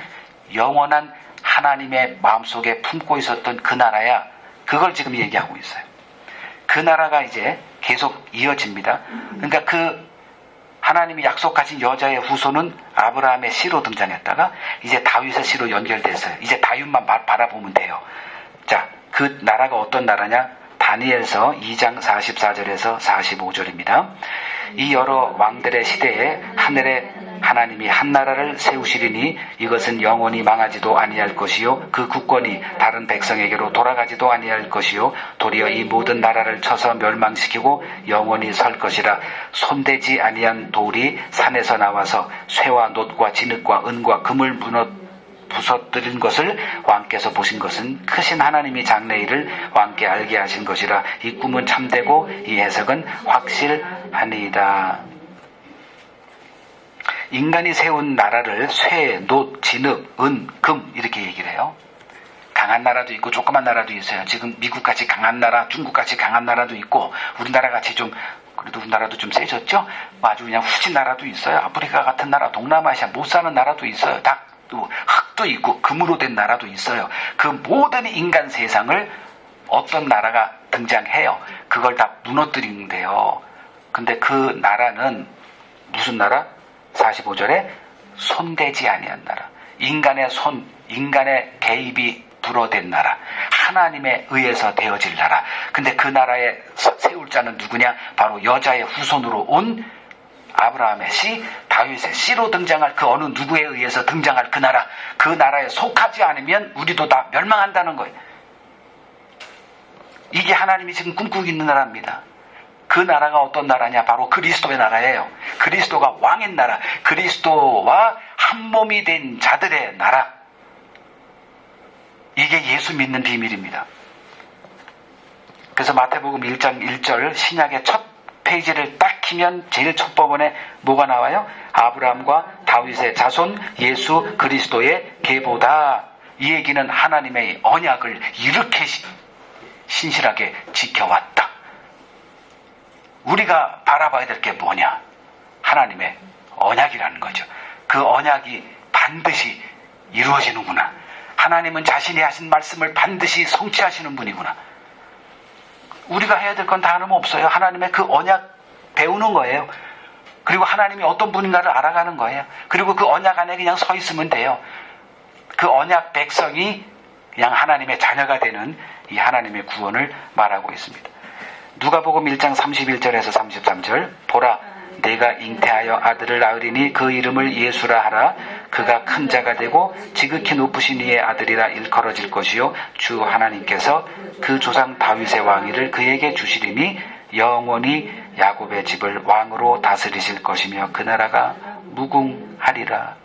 영원한 하나님의 마음속에 품고 있었던 그 나라야. 그걸 지금 얘기하고 있어요. 그 나라가 이제 계속 이어집니다. 그러니까 그 하나님이 약속하신 여자의 후손은 아브라함의 씨로 등장했다가 이제 다윗의 씨로 연결됐어요. 이제 다윗만 바라보면 돼요. 자, 그 나라가 어떤 나라냐? 다니엘서 2장 44절에서 45절입니다. 이 여러 왕들의 시대에 하늘에 하나님이 한 나라를 세우시리니 이것은 영원히 망하지도 아니할 것이요 그 국권이 다른 백성에게로 돌아가지도 아니할 것이요 도리어 이 모든 나라를 쳐서 멸망시키고 영원히 설 것이라. 손대지 아니한 돌이 산에서 나와서 쇠와 놋과 진흙과 은과 금을 부서뜨린 것을 왕께서 보신 것은 크신 하나님이 장래 일을 왕께 알게 하신 것이라. 이 꿈은 참되고 이 해석은 확실하니이다. 인간이 세운 나라를 쇠, 놋, 진흙, 은, 금 이렇게 얘기를 해요. 강한 나라도 있고 조그만 나라도 있어요. 지금 미국같이 강한 나라, 중국같이 강한 나라도 있고 우리나라같이 좀 그래도 우리나라도 좀 세졌죠. 아주 그냥 후진 나라도 있어요. 아프리카 같은 나라, 동남아시아 못 사는 나라도 있어요. 또 흙도 있고 금으로 된 나라도 있어요. 그 모든 인간 세상을 어떤 나라가 등장해요. 그걸 다 무너뜨린대요. 근데 그 나라는 무슨 나라? 45절에 손대지 아니한 나라. 인간의 개입이 불어된 나라. 하나님에 의해서 되어질 나라. 근데 그 나라에 세울 자는 누구냐? 바로 여자의 후손으로 온 아브라함의 씨, 다윗의 씨로 등장할 그 어느 누구에 의해서 등장할 그 나라. 그 나라에 속하지 않으면 우리도 다 멸망한다는 거예요. 이게 하나님이 지금 꿈꾸고 있는 나라입니다. 그 나라가 어떤 나라냐? 바로 그리스도의 나라예요. 그리스도가 왕의 나라. 그리스도와 한 몸이 된 자들의 나라. 이게 예수 믿는 비밀입니다. 그래서 마태복음 1장 1절 신약의 첫 페이지를 딱 키면 제일 첫 부분에 뭐가 나와요? 아브라함과 다윗의 자손 예수 그리스도의 계보다. 이 얘기는 하나님의 언약을 이렇게 신실하게 지켜왔다. 우리가 바라봐야 될 게 뭐냐? 하나님의 언약이라는 거죠. 그 언약이 반드시 이루어지는구나. 하나님은 자신이 하신 말씀을 반드시 성취하시는 분이구나. 우리가 해야 될 건 다름없어요. 하나님의 그 언약 배우는 거예요. 그리고 하나님이 어떤 분인가를 알아가는 거예요. 그리고 그 언약 안에 그냥 서 있으면 돼요. 그 언약 백성이 그냥 하나님의 자녀가 되는 이 하나님의 구원을 말하고 있습니다. 누가복음 1장 31절에서 33절 보라 내가 잉태하여 아들을 낳으리니 그 이름을 예수라 하라. 그가 큰 자가 되고 지극히 높으신 이의 아들이라 일컬어질 것이요 주 하나님께서 그 조상 다윗의 왕위를 그에게 주시리니 영원히 야곱의 집을 왕으로 다스리실 것이며 그 나라가 무궁하리라.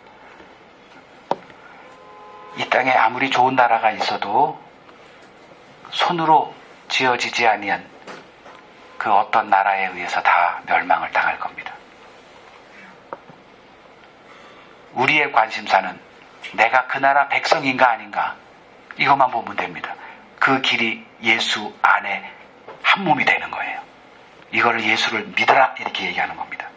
이 땅에 아무리 좋은 나라가 있어도 손으로 지어지지 아니한 그 어떤 나라에 의해서 다 멸망을 당할 겁니다. 우리의 관심사는 내가 그 나라 백성인가 아닌가 이것만 보면 됩니다. 그 길이 예수 안에 한 몸이 되는 거예요. 이거를 예수를 믿어라 이렇게 얘기하는 겁니다.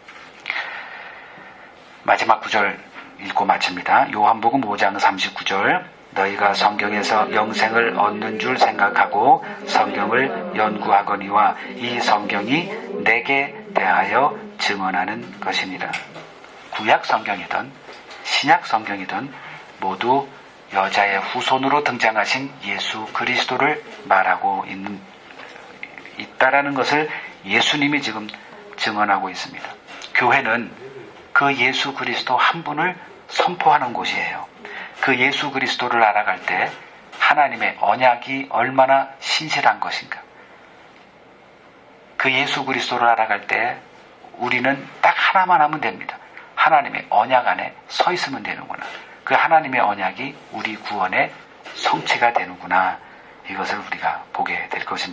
마지막 구절 읽고 마칩니다. 요한복음 5장 39절 너희가 성경에서 영생을 얻는 줄 생각하고 성경을 연구하거니와 이 성경이 내게 대하여 증언하는 것이니라. 구약 성경이든 신약 성경이든 모두 여자의 후손으로 등장하신 예수 그리스도를 말하고 있다라는 것을 예수님이 지금 증언하고 있습니다. 교회는 그 예수 그리스도 한 분을 선포하는 곳이에요. 그 예수 그리스도를 알아갈 때 하나님의 언약이 얼마나 신실한 것인가. 그 예수 그리스도를 알아갈 때 우리는 딱 하나만 하면 됩니다. 하나님의 언약 안에 서 있으면 되는구나. 그 하나님의 언약이 우리 구원의 성취가 되는구나. 이것을 우리가 보게 될 것입니다.